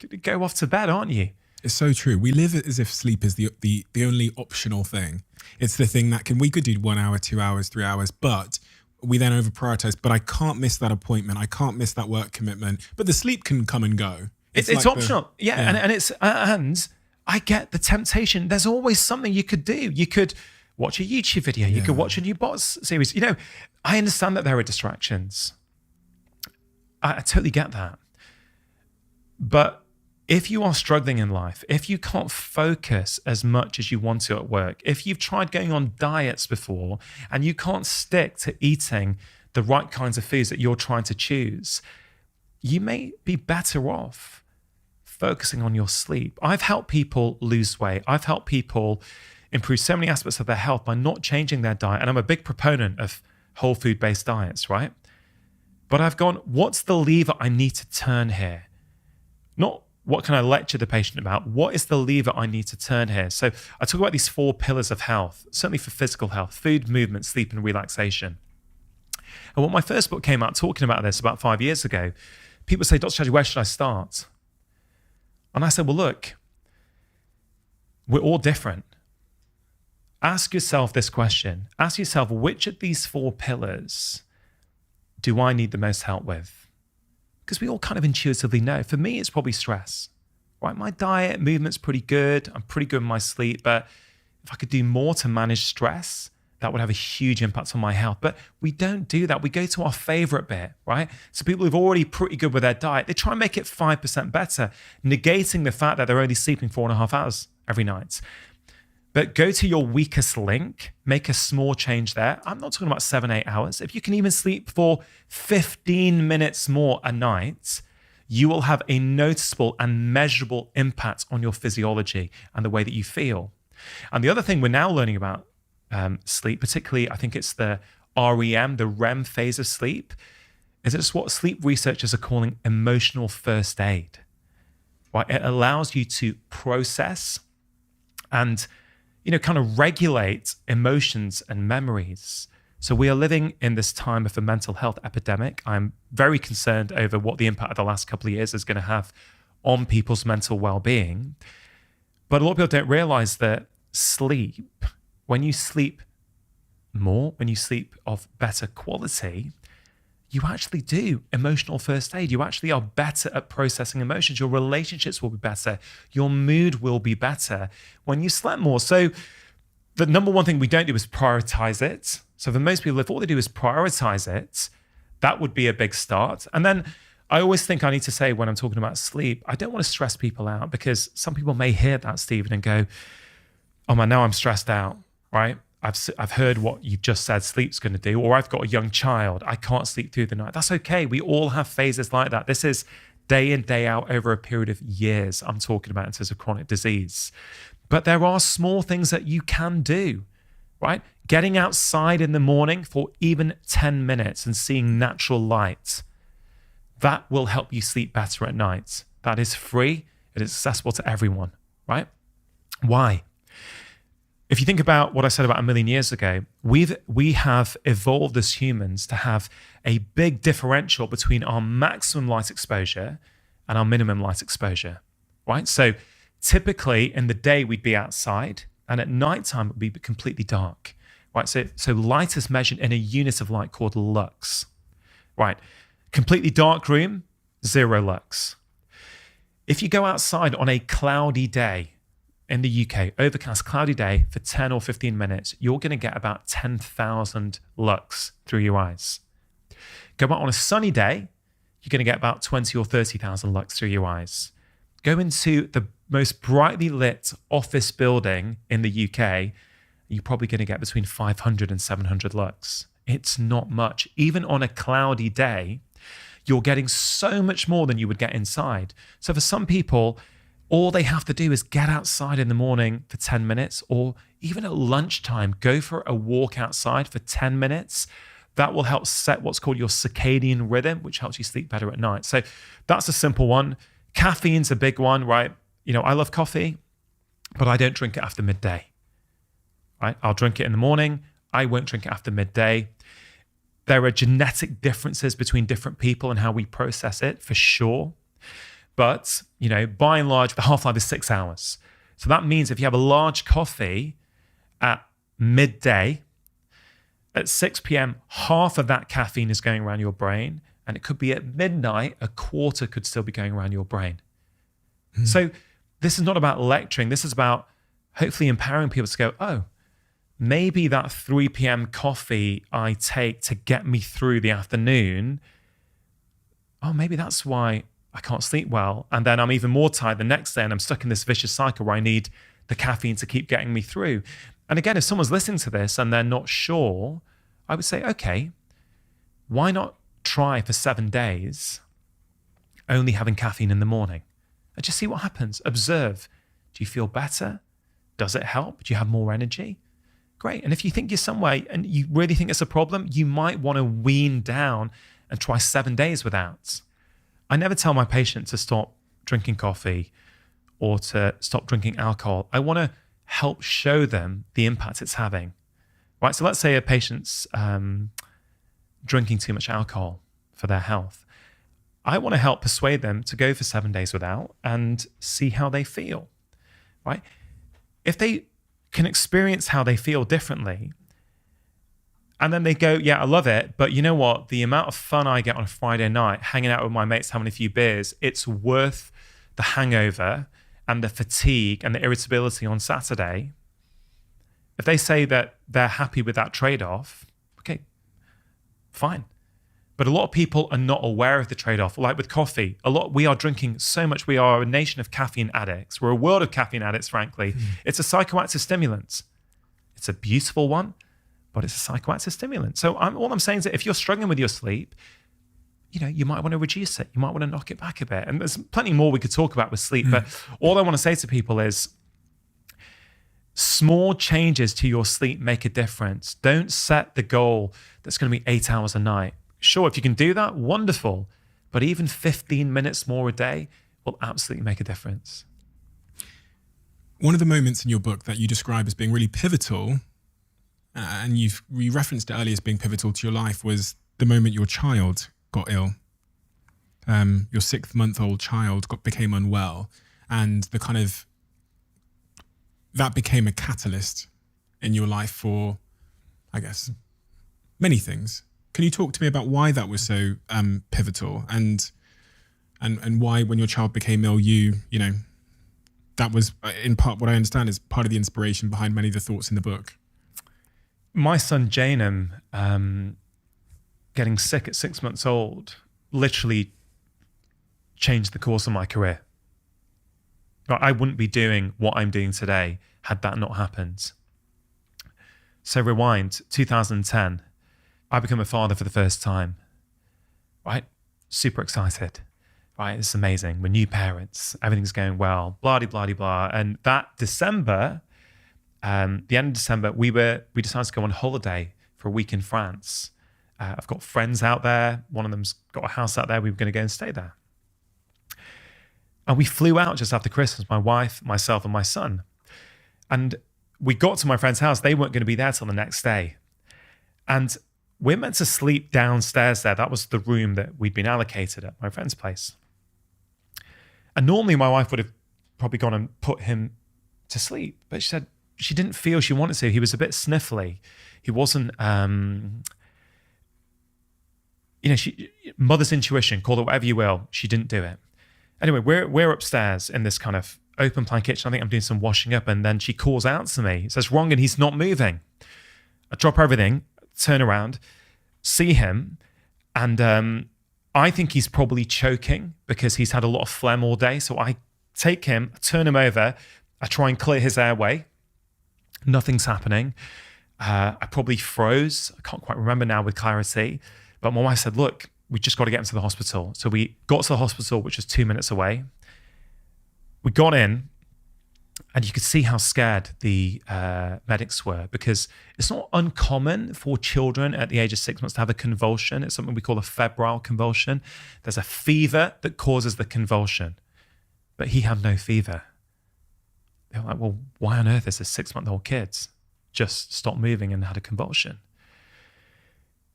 you go off to bed, aren't you? It's so true. We live as if sleep is the only optional thing. It's the thing that we could do 1 hour, 2 hours, 3 hours, but we then over prioritize. But I can't miss that appointment. I can't miss that work commitment. But the sleep can come and go. It's like optional. And I get the temptation. There's always something you could do. You could watch a YouTube video. You could watch a new bots series. I understand that there are distractions. I totally get that. But if you are struggling in life, if you can't focus as much as you want to at work, if you've tried going on diets before and you can't stick to eating the right kinds of foods that you're trying to choose, you may be better off focusing on your sleep. I've helped people lose weight. I've helped people improve so many aspects of their health by not changing their diet. And I'm a big proponent of whole food-based diets, right? But I've gone, what's the lever I need to turn here? Not what can I lecture the patient about? What is the lever I need to turn here? So I talk about these 4 pillars of health, certainly for physical health: food, movement, sleep, and relaxation. And when my first book came out talking about this about 5 years ago, people say, Dr. Chatterjee, where should I start? And I said, well, look, we're all different. Ask yourself this question. Ask yourself, which of these 4 pillars do I need the most help with? Because we all kind of intuitively know. For me, it's probably stress, right? My diet, movement's pretty good. I'm pretty good in my sleep. But if I could do more to manage stress, that would have a huge impact on my health. But we don't do that. We go to our favorite bit, right? So people who've already pretty good with their diet, they try and make it 5% better, negating the fact that they're only sleeping 4.5 hours every night. But go to your weakest link, make a small change there. I'm not talking about 7-8 hours. If you can even sleep for 15 minutes more a night, you will have a noticeable and measurable impact on your physiology and the way that you feel. And the other thing we're now learning about sleep, particularly I think it's the REM, the REM phase of sleep, is it's what sleep researchers are calling emotional first aid. Right? It allows you to process and kind of regulate emotions and memories. So we are living in this time of a mental health epidemic. I'm very concerned over what the impact of the last couple of years is going to have on people's mental well-being. But a lot of people don't realize that sleep, when you sleep more, when you sleep of better quality, you actually do emotional first aid. You actually are better at processing emotions. Your relationships will be better. Your mood will be better when you slept more. So the number one thing we don't do is prioritize it. So for most people, if all they do is prioritize it, that would be a big start. And then I always think I need to say when I'm talking about sleep, I don't want to stress people out, because some people may hear that, Stephen, and go, oh man, now I'm stressed out, right? I've heard what you've just said sleep's going to do, or I've got a young child, I can't sleep through the night. That's okay. We all have phases like that. This is day in, day out over a period of years I'm talking about in terms of chronic disease. But there are small things that you can do, right? Getting outside in the morning for even 10 minutes and seeing natural light, that will help you sleep better at night. That is free. It is accessible to everyone, right? Why? If you think about what I said about 1 million years ago, we have evolved as humans to have a big differential between our maximum light exposure and our minimum light exposure, right? So typically in the day we'd be outside, and at nighttime it would be completely dark, right? So light is measured in a unit of light called lux, right? Completely dark room, 0 lux. If you go outside on a cloudy day, in the UK, overcast, cloudy day for 10 or 15 minutes, you're going to get about 10,000 lux through your eyes. Go out on a sunny day, you're going to get about 20 or 30,000 lux through your eyes. Go into the most brightly lit office building in the UK, you're probably going to get between 500 and 700 lux. It's not much. Even on a cloudy day, you're getting so much more than you would get inside. So for some people, all they have to do is get outside in the morning for 10 minutes, or even at lunchtime, go for a walk outside for 10 minutes. That will help set what's called your circadian rhythm, which helps you sleep better at night. So that's a simple one. Caffeine's a big one, right? I love coffee, but I don't drink it after midday, right? I'll drink it in the morning. I won't drink it after midday. There are genetic differences between different people and how we process it, for sure. But, by and large, the half-life is 6 hours. So that means if you have a large coffee at midday, at 6 p.m., half of that caffeine is going around your brain. And it could be at midnight, a quarter could still be going around your brain. So this is not about lecturing. This is about hopefully empowering people to go, oh, maybe that 3 p.m. coffee I take to get me through the afternoon, oh, maybe that's why I can't sleep well. And then I'm even more tired the next day, and I'm stuck in this vicious cycle where I need the caffeine to keep getting me through. And again, if someone's listening to this and they're not sure, I would say, okay, why not try for 7 days only having caffeine in the morning and just see what happens? Observe. Do you feel better? Does it help? Do you have more energy? Great. And if you think you're some way and you really think it's a problem, you might want to wean down and try 7 days without. I never tell my patient to stop drinking coffee or to stop drinking alcohol. I want to help show them the impact it's having. Right? So let's say a patient's drinking too much alcohol for their health. I want to help persuade them to go for 7 days without and see how they feel. Right? If they can experience how they feel differently, and then they go, yeah, I love it, but you know what? The amount of fun I get on a Friday night, hanging out with my mates, having a few beers, it's worth the hangover and the fatigue and the irritability on Saturday. If they say that they're happy with that trade-off, okay, fine. But a lot of people are not aware of the trade-off. Like with coffee, we are drinking so much. We are a nation of caffeine addicts. We're a world of caffeine addicts, frankly. It's a psychoactive stimulant. It's a beautiful one, but it's a psychoactive stimulant. So all I'm saying is that if you're struggling with your sleep, you might want to reduce it. You might want to knock it back a bit. And there's plenty more we could talk about with sleep. But all I want to say to people is small changes to your sleep make a difference. Don't set the goal that's going to be 8 hours a night. Sure, if you can do that, wonderful. But even 15 minutes more a day will absolutely make a difference. One of the moments in your book that you describe as being really pivotal, and you referenced it earlier as being pivotal to your life, was the moment your child got ill. Your 6-month-old child became unwell, and that became a catalyst in your life for, I guess, many things. Can you talk to me about why that was so pivotal, and why when your child became ill, that was in part what I understand is part of the inspiration behind many of the thoughts in the book? My son Janum getting sick at 6 months old literally changed the course of my career. I wouldn't be doing what I'm doing today had that not happened. So rewind, 2010. I become a father for the first time, right? Super excited, right? It's amazing. We're new parents. Everything's going well, blah-de-blah-de-blah. And that December, the end of December, we decided to go on holiday for a week in France. I've got friends out there. One of them's got a house out there. We were going to go and stay there. And we flew out just after Christmas, my wife, myself, and my son. And we got to my friend's house. They weren't going to be there till the next day. And we're meant to sleep downstairs there. That was the room that we'd been allocated at my friend's place. And normally my wife would have probably gone and put him to sleep. But she said she didn't feel she wanted to. He was a bit sniffly. He wasn't, mother's intuition, call it whatever you will. She didn't do it. Anyway, we're upstairs in this kind of open plan kitchen. I think I'm doing some washing up. And then she calls out to me, says, Rangan, he's not moving. I drop everything, turn around, see him, and I think he's probably choking because he's had a lot of phlegm all day. So I take him, I turn him over, I try and clear his airway. Nothing's happening. I probably froze. I can't quite remember now with clarity. But my wife said, look, we just got to get him to the hospital. So we got to the hospital, which was 2 minutes away. We got in, and you could see how scared the medics were, because it's not uncommon for children at the age of 6 months to have a convulsion. It's something we call a febrile convulsion. There's a fever that causes the convulsion, but he had no fever. They were like, well, why on earth is this 6-month-old kid just stopped moving and had a convulsion?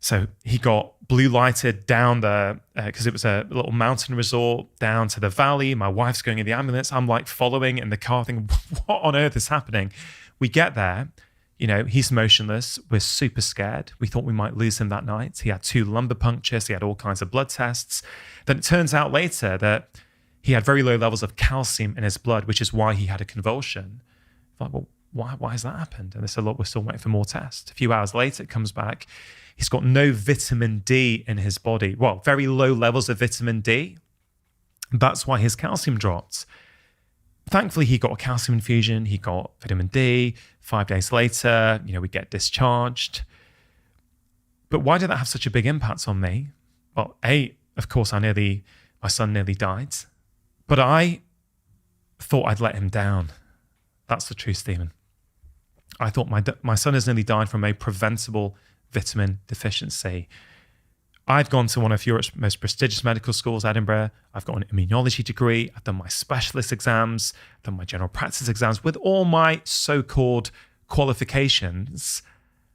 So he got blue lighted down because it was a little mountain resort, down to the valley. My wife's going in the ambulance. I'm like following in the car thinking, what on earth is happening? We get there, he's motionless. We're super scared. We thought we might lose him that night. He had 2 lumbar punctures. He had all kinds of blood tests. Then it turns out later that he had very low levels of calcium in his blood, which is why he had a convulsion. I'm like, well, why has that happened? And they said, look, we're still waiting for more tests. A few hours later, it comes back. He's got no vitamin D in his body. Well, very low levels of vitamin D. That's why his calcium dropped. Thankfully, he got a calcium infusion. He got vitamin D. 5 days later, we get discharged. But why did that have such a big impact on me? Well, of course, my son nearly died. But I thought I'd let him down. That's the truth, Stephen. I thought my son has nearly died from a preventable vitamin deficiency. I've gone to one of Europe's most prestigious medical schools, Edinburgh. I've got an immunology degree. I've done my specialist exams, done my general practice exams. With all my so-called qualifications,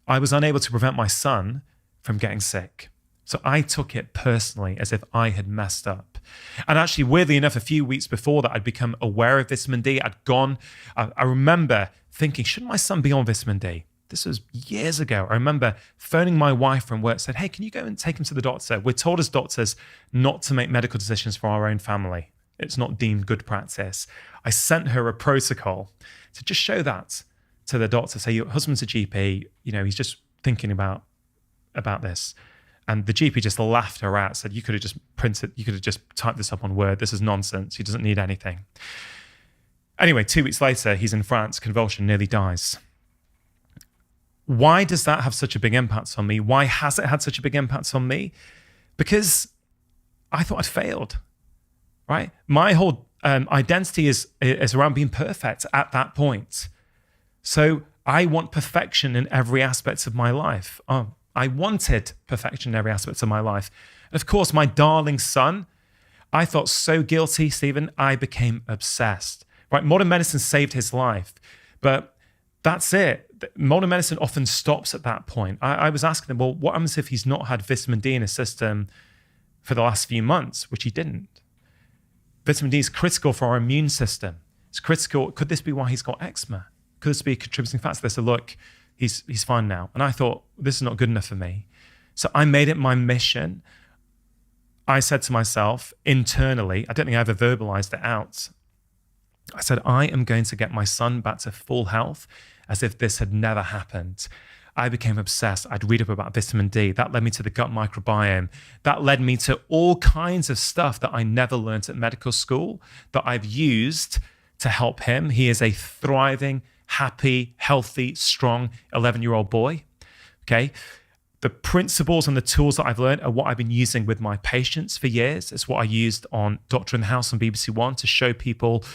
I was unable to prevent my son from getting sick. So I took it personally as if I had messed up. And actually, weirdly enough, a few weeks before that, I'd become aware of vitamin D. I remember thinking, should my son be on vitamin D? This was years ago. I remember phoning my wife from work, said, hey, can you go and take him to the doctor? We're told as doctors not to make medical decisions for our own family. It's not deemed good practice. I sent her a protocol to just show that to the doctor. Say, your husband's a GP, he's just thinking about this. And the GP just laughed her out, said, you could have just typed this up on Word. This is nonsense. He doesn't need anything. Anyway, 2 weeks later, he's in France, convulsion, nearly dies. Why does that have such a big impact on me? Why has it had such a big impact on me? Because I thought I'd failed, right? My whole identity is around being perfect at that point. So I want perfection in every aspect of my life. I wanted perfection in every aspect of my life. And of course, my darling son, I felt so guilty, Stephen, I became obsessed. Right? Modern medicine saved his life, but that's it. Modern medicine often stops at that point. I was asking them, well, what happens if he's not had vitamin D in his system for the last few months, which he didn't? Vitamin D is critical for our immune system. It's critical. Could this be why he's got eczema? Could this be a contributing factor? They said, look, he's fine now. And I thought, this is not good enough for me. So I made it my mission. I said to myself internally, I don't think I ever verbalized it out. I said, I am going to get my son back to full health as if this had never happened. I became obsessed. I'd read up about vitamin D. That led me to the gut microbiome. That led me to all kinds of stuff that I never learned at medical school that I've used to help him. He is a thriving, happy, healthy, strong 11-year-old boy. Okay. The principles and the tools that I've learned are what I've been using with my patients for years. It's what I used on Doctor in the House on BBC One to show people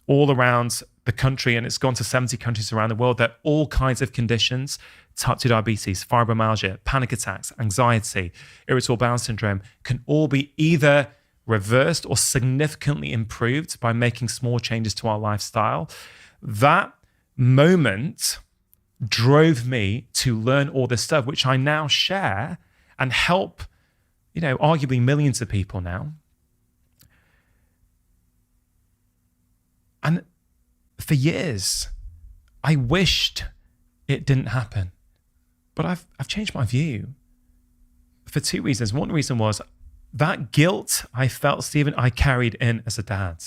all around the country, and it's gone to 70 countries around the world, that all kinds of conditions, type 2 diabetes, fibromyalgia, panic attacks, anxiety, irritable bowel syndrome, can all be either reversed or significantly improved by making small changes to our lifestyle. That moment drove me to learn all this stuff, which I now share and help, arguably millions of people now. And for years, I wished it didn't happen. But I've changed my view for two reasons. One reason was that guilt I felt, Stephen, I carried in as a dad.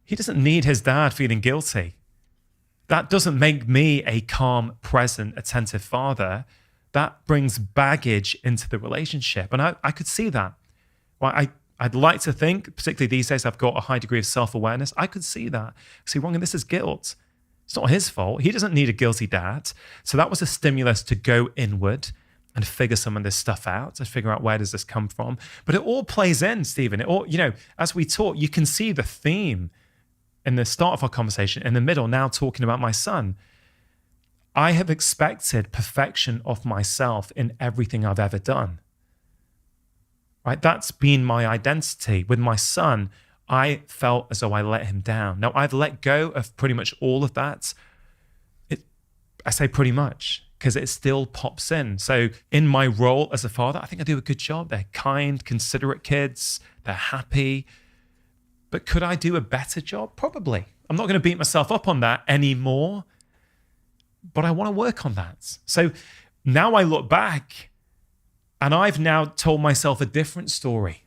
He doesn't need his dad feeling guilty. That doesn't make me a calm, present, attentive father. That brings baggage into the relationship. And I could see that. Well, I'd like to think, particularly these days, I've got a high degree of self-awareness. I could see that. See, Rangan, this is guilt. It's not his fault. He doesn't need a guilty dad. So that was a stimulus to go inward and figure some of this stuff out, to figure out where does this come from. But it all plays in, Stephen. It all, as we talk, you can see the theme in the start of our conversation, in the middle, now talking about my son. I have expected perfection of myself in everything I've ever done. Right? That's been my identity. With my son, I felt as though I let him down. Now, I've let go of pretty much all of that. I say pretty much because it still pops in. So in my role as a father, I think I do a good job. They're kind, considerate kids. They're happy. But could I do a better job? Probably. I'm not going to beat myself up on that anymore, but I want to work on that. So now I look back and I've now told myself a different story.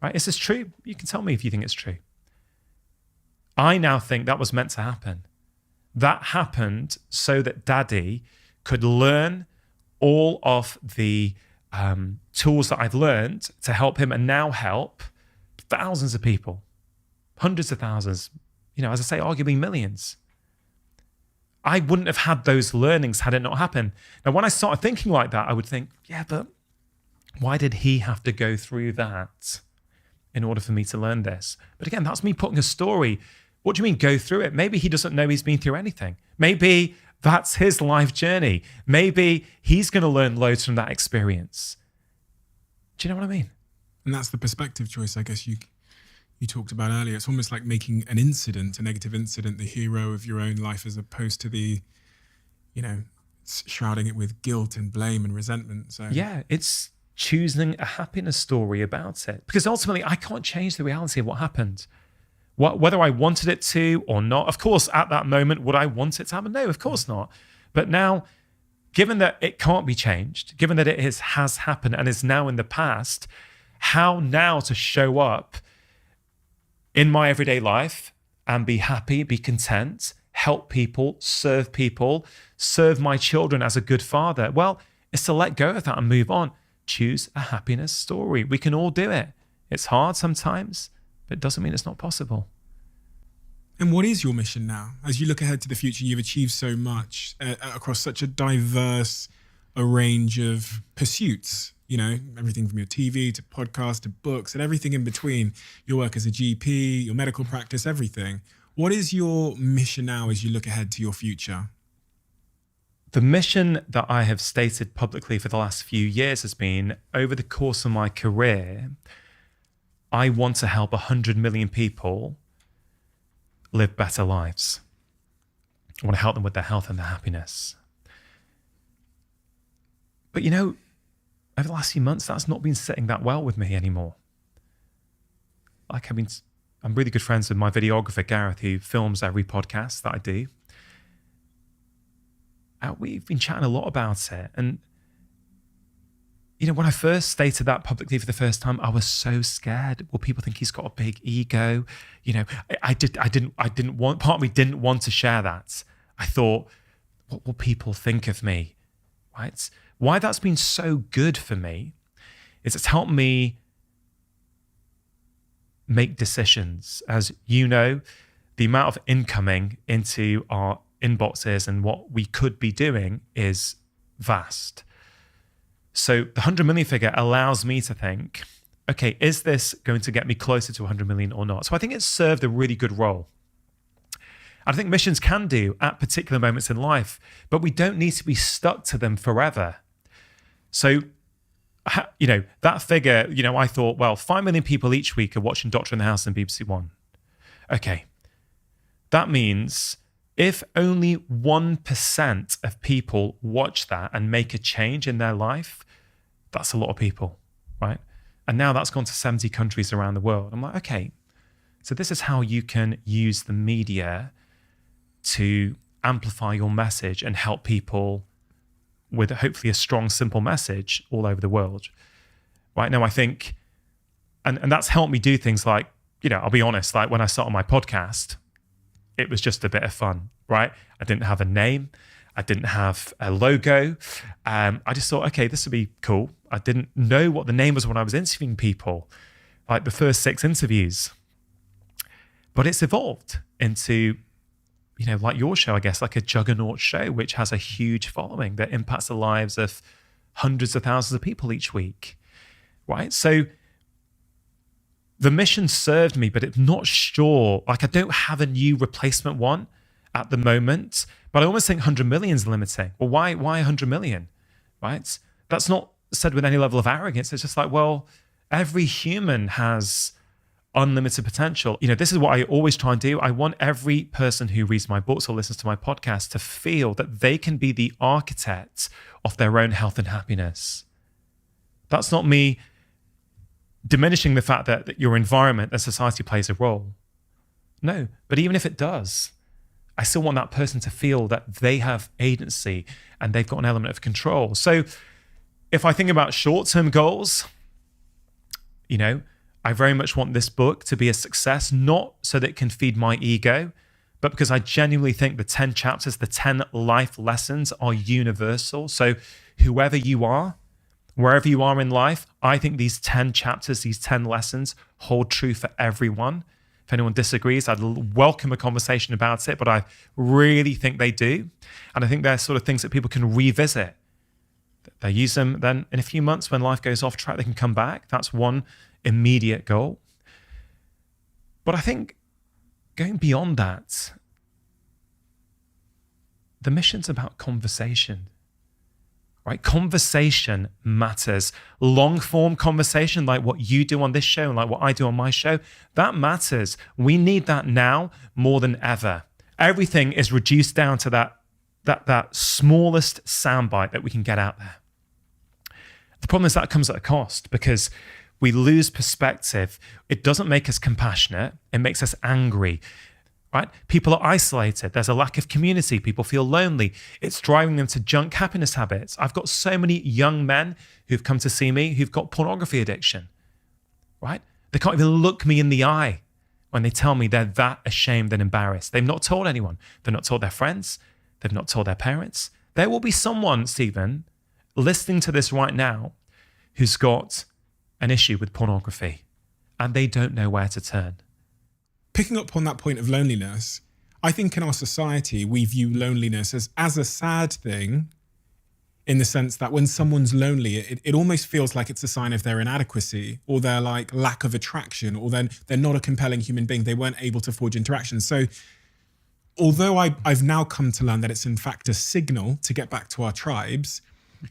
Right? Is this true? You can tell me if you think it's true. I now think that was meant to happen. That happened so that Daddy could learn all of the tools that I've learned to help him and now help thousands of people, hundreds of thousands, as I say, arguably millions. I wouldn't have had those learnings had it not happened. Now, when I started thinking like that, I would think, yeah, but why did he have to go through that in order for me to learn this? But again, that's me putting a story. What do you mean go through it? Maybe he doesn't know he's been through anything. Maybe that's his life journey. Maybe he's going to learn loads from that experience. Do you know what I mean? And that's the perspective choice, I guess, you talked about earlier. It's almost like making an incident, a negative incident, the hero of your own life, as opposed to the, shrouding it with guilt and blame and resentment. So yeah, it's choosing a happiness story about it. Because ultimately, I can't change the reality of what happened. Whether I wanted it to or not. Of course, at that moment, would I want it to happen? No, of course not. But now, given that it can't be changed, given that it has happened and is now in the past, how now to show up in my everyday life and be happy, be content, help people, serve my children as a good father? Well, it's to let go of that and move on. Choose a happiness story. We can all do it. It's hard sometimes, but it doesn't mean it's not possible. And what is your mission now? As you look ahead to the future, you've achieved so much across such a diverse range of pursuits. Everything from your TV to podcast to books and everything in between. Your work as a GP, your medical practice, everything. What is your mission now as you look ahead to your future? The mission that I have stated publicly for the last few years has been, over the course of my career, I want to help 100 million people live better lives. I want to help them with their health and their happiness. But over the last few months, that's not been sitting that well with me anymore. I'm really good friends with my videographer, Gareth, who films every podcast that I do. We've been chatting a lot about it. And, when I first stated that publicly for the first time, I was so scared. Will people think he's got a big ego? I didn't want, part of me didn't want to share that. I thought, what will people think of me? Right? Why that's been so good for me is it's helped me make decisions. As you know, the amount of incoming into our inboxes and what we could be doing is vast. So the 100 million figure allows me to think, okay, is this going to get me closer to 100 million or not? So I think it's served a really good role. I think missions can do at particular moments in life, but we don't need to be stuck to them forever. So, that figure, I thought, well, 5 million people each week are watching Doctor in the House and BBC One. Okay. That means if only 1% of people watch that and make a change in their life, that's a lot of people, right? And now that's gone to 70 countries around the world. I'm like, okay, so this is how you can use the media to amplify your message and help people with hopefully a strong, simple message all over the world. Right now, I think, and that's helped me do things like, I'll be honest, like when I started my podcast, it was just a bit of fun, right? I didn't have a name. I didn't have a logo. I just thought, okay, this would be cool. I didn't know what the name was when I was interviewing people, like the first 6 interviews. But it's evolved into, like your show, I guess, like a juggernaut show, which has a huge following that impacts the lives of hundreds of thousands of people each week, right? So the mission served me, but it's not sure. Like I don't have a new replacement one at the moment, but I almost think 100 million is limiting. Well, why 100 million, right? That's not said with any level of arrogance. It's just like, well, every human has unlimited potential. This is what I always try and do. I want every person who reads my books or listens to my podcast to feel that they can be the architect of their own health and happiness. That's not me diminishing the fact that your environment and society plays a role. No, but even if it does, I still want that person to feel that they have agency and they've got an element of control. So if I think about short-term goals, I very much want this book to be a success, not so that it can feed my ego, but because I genuinely think the 10 chapters, the 10 life lessons are universal. So whoever you are, Wherever you are in life, I think these 10 chapters, these 10 lessons hold true for everyone. If anyone disagrees, I'd welcome a conversation about it, but I really think they do. And I think they're sort of things that people can revisit. They use them, then in a few months when life goes off track, they can come back. That's one immediate goal. But I think going beyond that, the mission's about conversation, right? Conversation matters. Long form conversation, like what you do on this show and like what I do on my show, that matters. We need that now more than ever. Everything is reduced down to that smallest soundbite that we can get out there. The problem is that comes at a cost because we lose perspective. It doesn't make us compassionate. It makes us angry. Right? People are isolated. There's a lack of community. People feel lonely. It's driving them to junk happiness habits. I've got so many young men who've come to see me who've got pornography addiction, right? They can't even look me in the eye when they tell me they're that ashamed and embarrassed. They've not told anyone. They've not told their friends. They've not told their parents. There will be someone, Stephen, listening to this right now who's got an issue with pornography and they don't know where to turn. Picking up on that point of loneliness, I think in our society, we view loneliness as a sad thing in the sense that when someone's lonely, it almost feels like it's a sign of their inadequacy or their like lack of attraction, or then they're not a compelling human being. They weren't able to forge interactions. So although I've now come to learn that it's in fact a signal to get back to our tribes,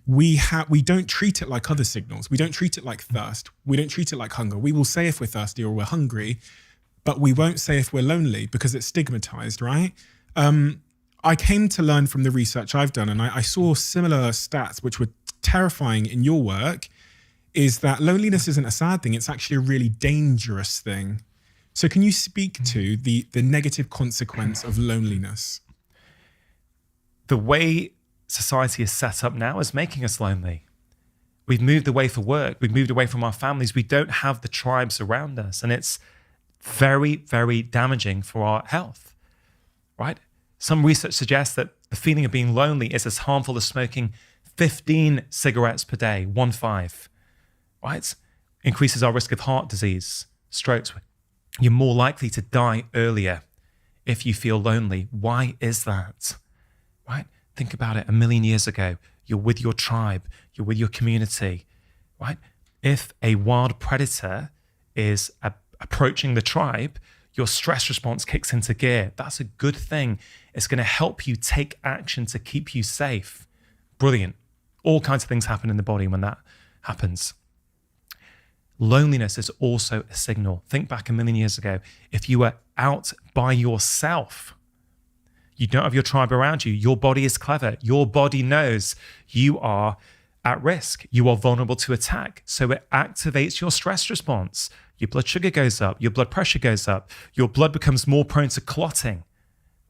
we don't treat it like other signals. We don't treat it like thirst. We don't treat it like hunger. We will say if we're thirsty or we're hungry, but we won't say if we're lonely because it's stigmatized, right? I came to learn from the research I've done, and I saw similar stats, which were terrifying in your work, is that loneliness isn't a sad thing. It's actually a really dangerous thing. So can you speak to the negative consequence of loneliness? The way society is set up now is making us lonely. We've moved away for work. We've moved away from our families. We don't have the tribes around us, and it's very, very damaging for our health, right? Some research suggests that the feeling of being lonely is as harmful as smoking 15 cigarettes per day, 15, right? Increases our risk of heart disease, strokes. You're more likely to die earlier if you feel lonely. Why is that, right? Think about it. 1 million years ago, you're with your tribe, you're with your community, right? If a wild predator is approaching the tribe, your stress response kicks into gear. That's a good thing. It's going to help you take action to keep you safe. Brilliant. All kinds of things happen in the body when that happens. Loneliness is also a signal. Think back 1 million years ago. If you were out by yourself, you don't have your tribe around you. Your body is clever. Your body knows you are at risk. You are vulnerable to attack. So it activates your stress response. Your blood sugar goes up. Your blood pressure goes up. Your blood becomes more prone to clotting,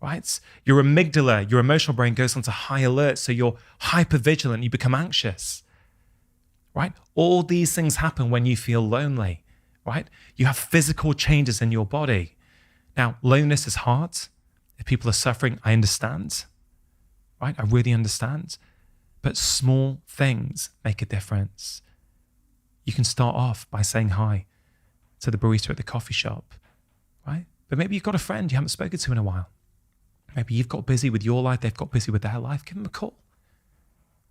right? Your amygdala, your emotional brain goes onto high alert. So you're hypervigilant. You become anxious, right? All these things happen when you feel lonely, right? You have physical changes in your body. Now, loneliness is hard. If people are suffering, I understand, right? I really understand. But small things make a difference. You can start off by saying hi to the barista at the coffee shop, right? But maybe you've got a friend you haven't spoken to in a while. Maybe you've got busy with your life, they've got busy with their life. Give them a call,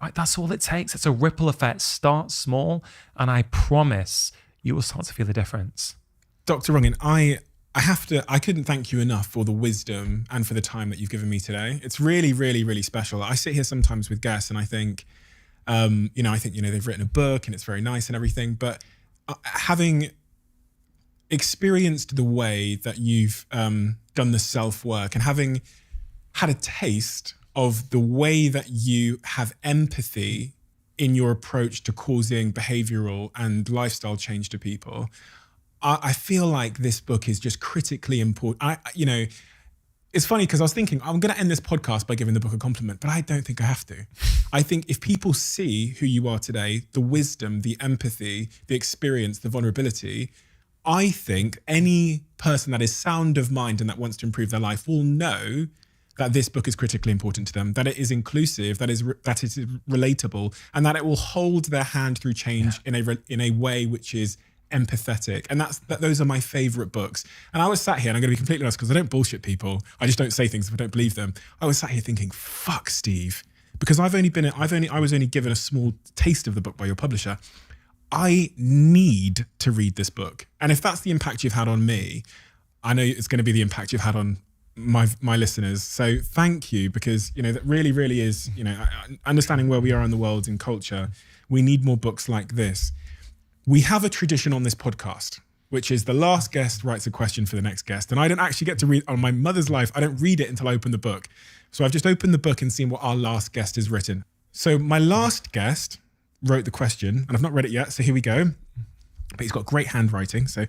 right? That's all it takes. It's a ripple effect. Start small, and I promise you will start to feel the difference. Dr. Rangan, I couldn't thank you enough for the wisdom and for the time that you've given me today. It's really, really, really special. I sit here sometimes with guests and I think, they've written a book and it's very nice and everything, but having experienced the way that you've done the self-work and having had a taste of the way that you have empathy in your approach to causing behavioral and lifestyle change to people, I feel like this book is just critically important. It's funny because I was thinking, I'm going to end this podcast by giving the book a compliment, but I don't think I have to. I think if people see who you are today, the wisdom, the empathy, the experience, the vulnerability, I think any person that is sound of mind and that wants to improve their life will know that this book is critically important to them, that it is inclusive, that it is relatable, and that it will hold their hand through change in a way which is empathetic. And those are my favorite books. And I was sat here, and I'm going to be completely honest, because I don't bullshit people. I just don't say things if I don't believe them. I was sat here thinking, fuck, Steve, because I was only given a small taste of the book by your publisher. I need to read this book. And if that's the impact you've had on me, I know it's going to be the impact you've had on my listeners. So thank you, because, you know, that really, really is, you know, understanding where we are in the world in culture. We need more books like this. We have a tradition on this podcast, which is the last guest writes a question for the next guest. And I don't actually get to read on my mother's life. I don't read it until I open the book. So I've just opened the book and seen what our last guest has written. So my last guest wrote the question, and I've not read it yet. So here we go. But he's got great handwriting. So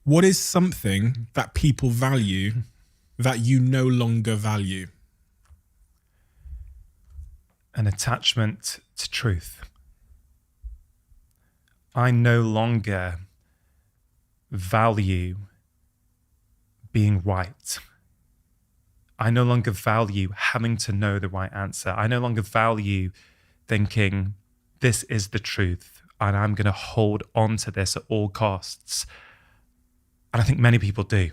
what is something that people value that you no longer value? An attachment to truth. I no longer value being right. I no longer value having to know the right answer. I no longer value thinking this is the truth and I'm going to hold on to this at all costs. And I think many people do.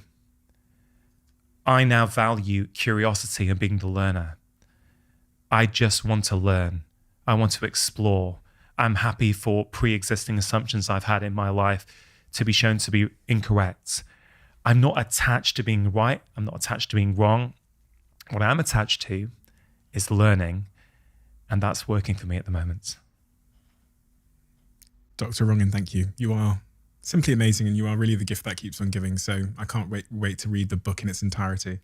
I now value curiosity and being the learner. I just want to learn. I want to explore. I'm happy for pre-existing assumptions I've had in my life to be shown to be incorrect. I'm not attached to being right. I'm not attached to being wrong. What I am attached to is learning, and that's working for me at the moment. Dr. Rangan, thank you. You are simply amazing, and you are really the gift that keeps on giving. So I can't wait to read the book in its entirety.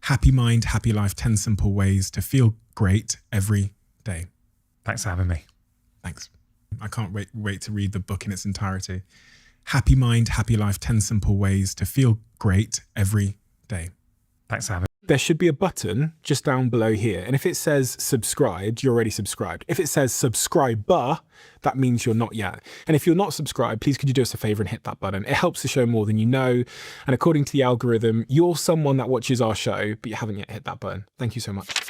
Happy Mind, Happy Life, 10 Simple Ways to Feel Great Every Day. Thanks for having me. Thanks. I can't wait to read the book in its entirety. Happy Mind, Happy Life, 10 Simple Ways to Feel Great Every Day. Thanks for having me. There should be a button just down below here. And if it says subscribed, you're already subscribed. If it says subscriber, that means you're not yet. And if you're not subscribed, please could you do us a favor and hit that button? It helps the show more than you know. And according to the algorithm, you're someone that watches our show, but you haven't yet hit that button. Thank you so much.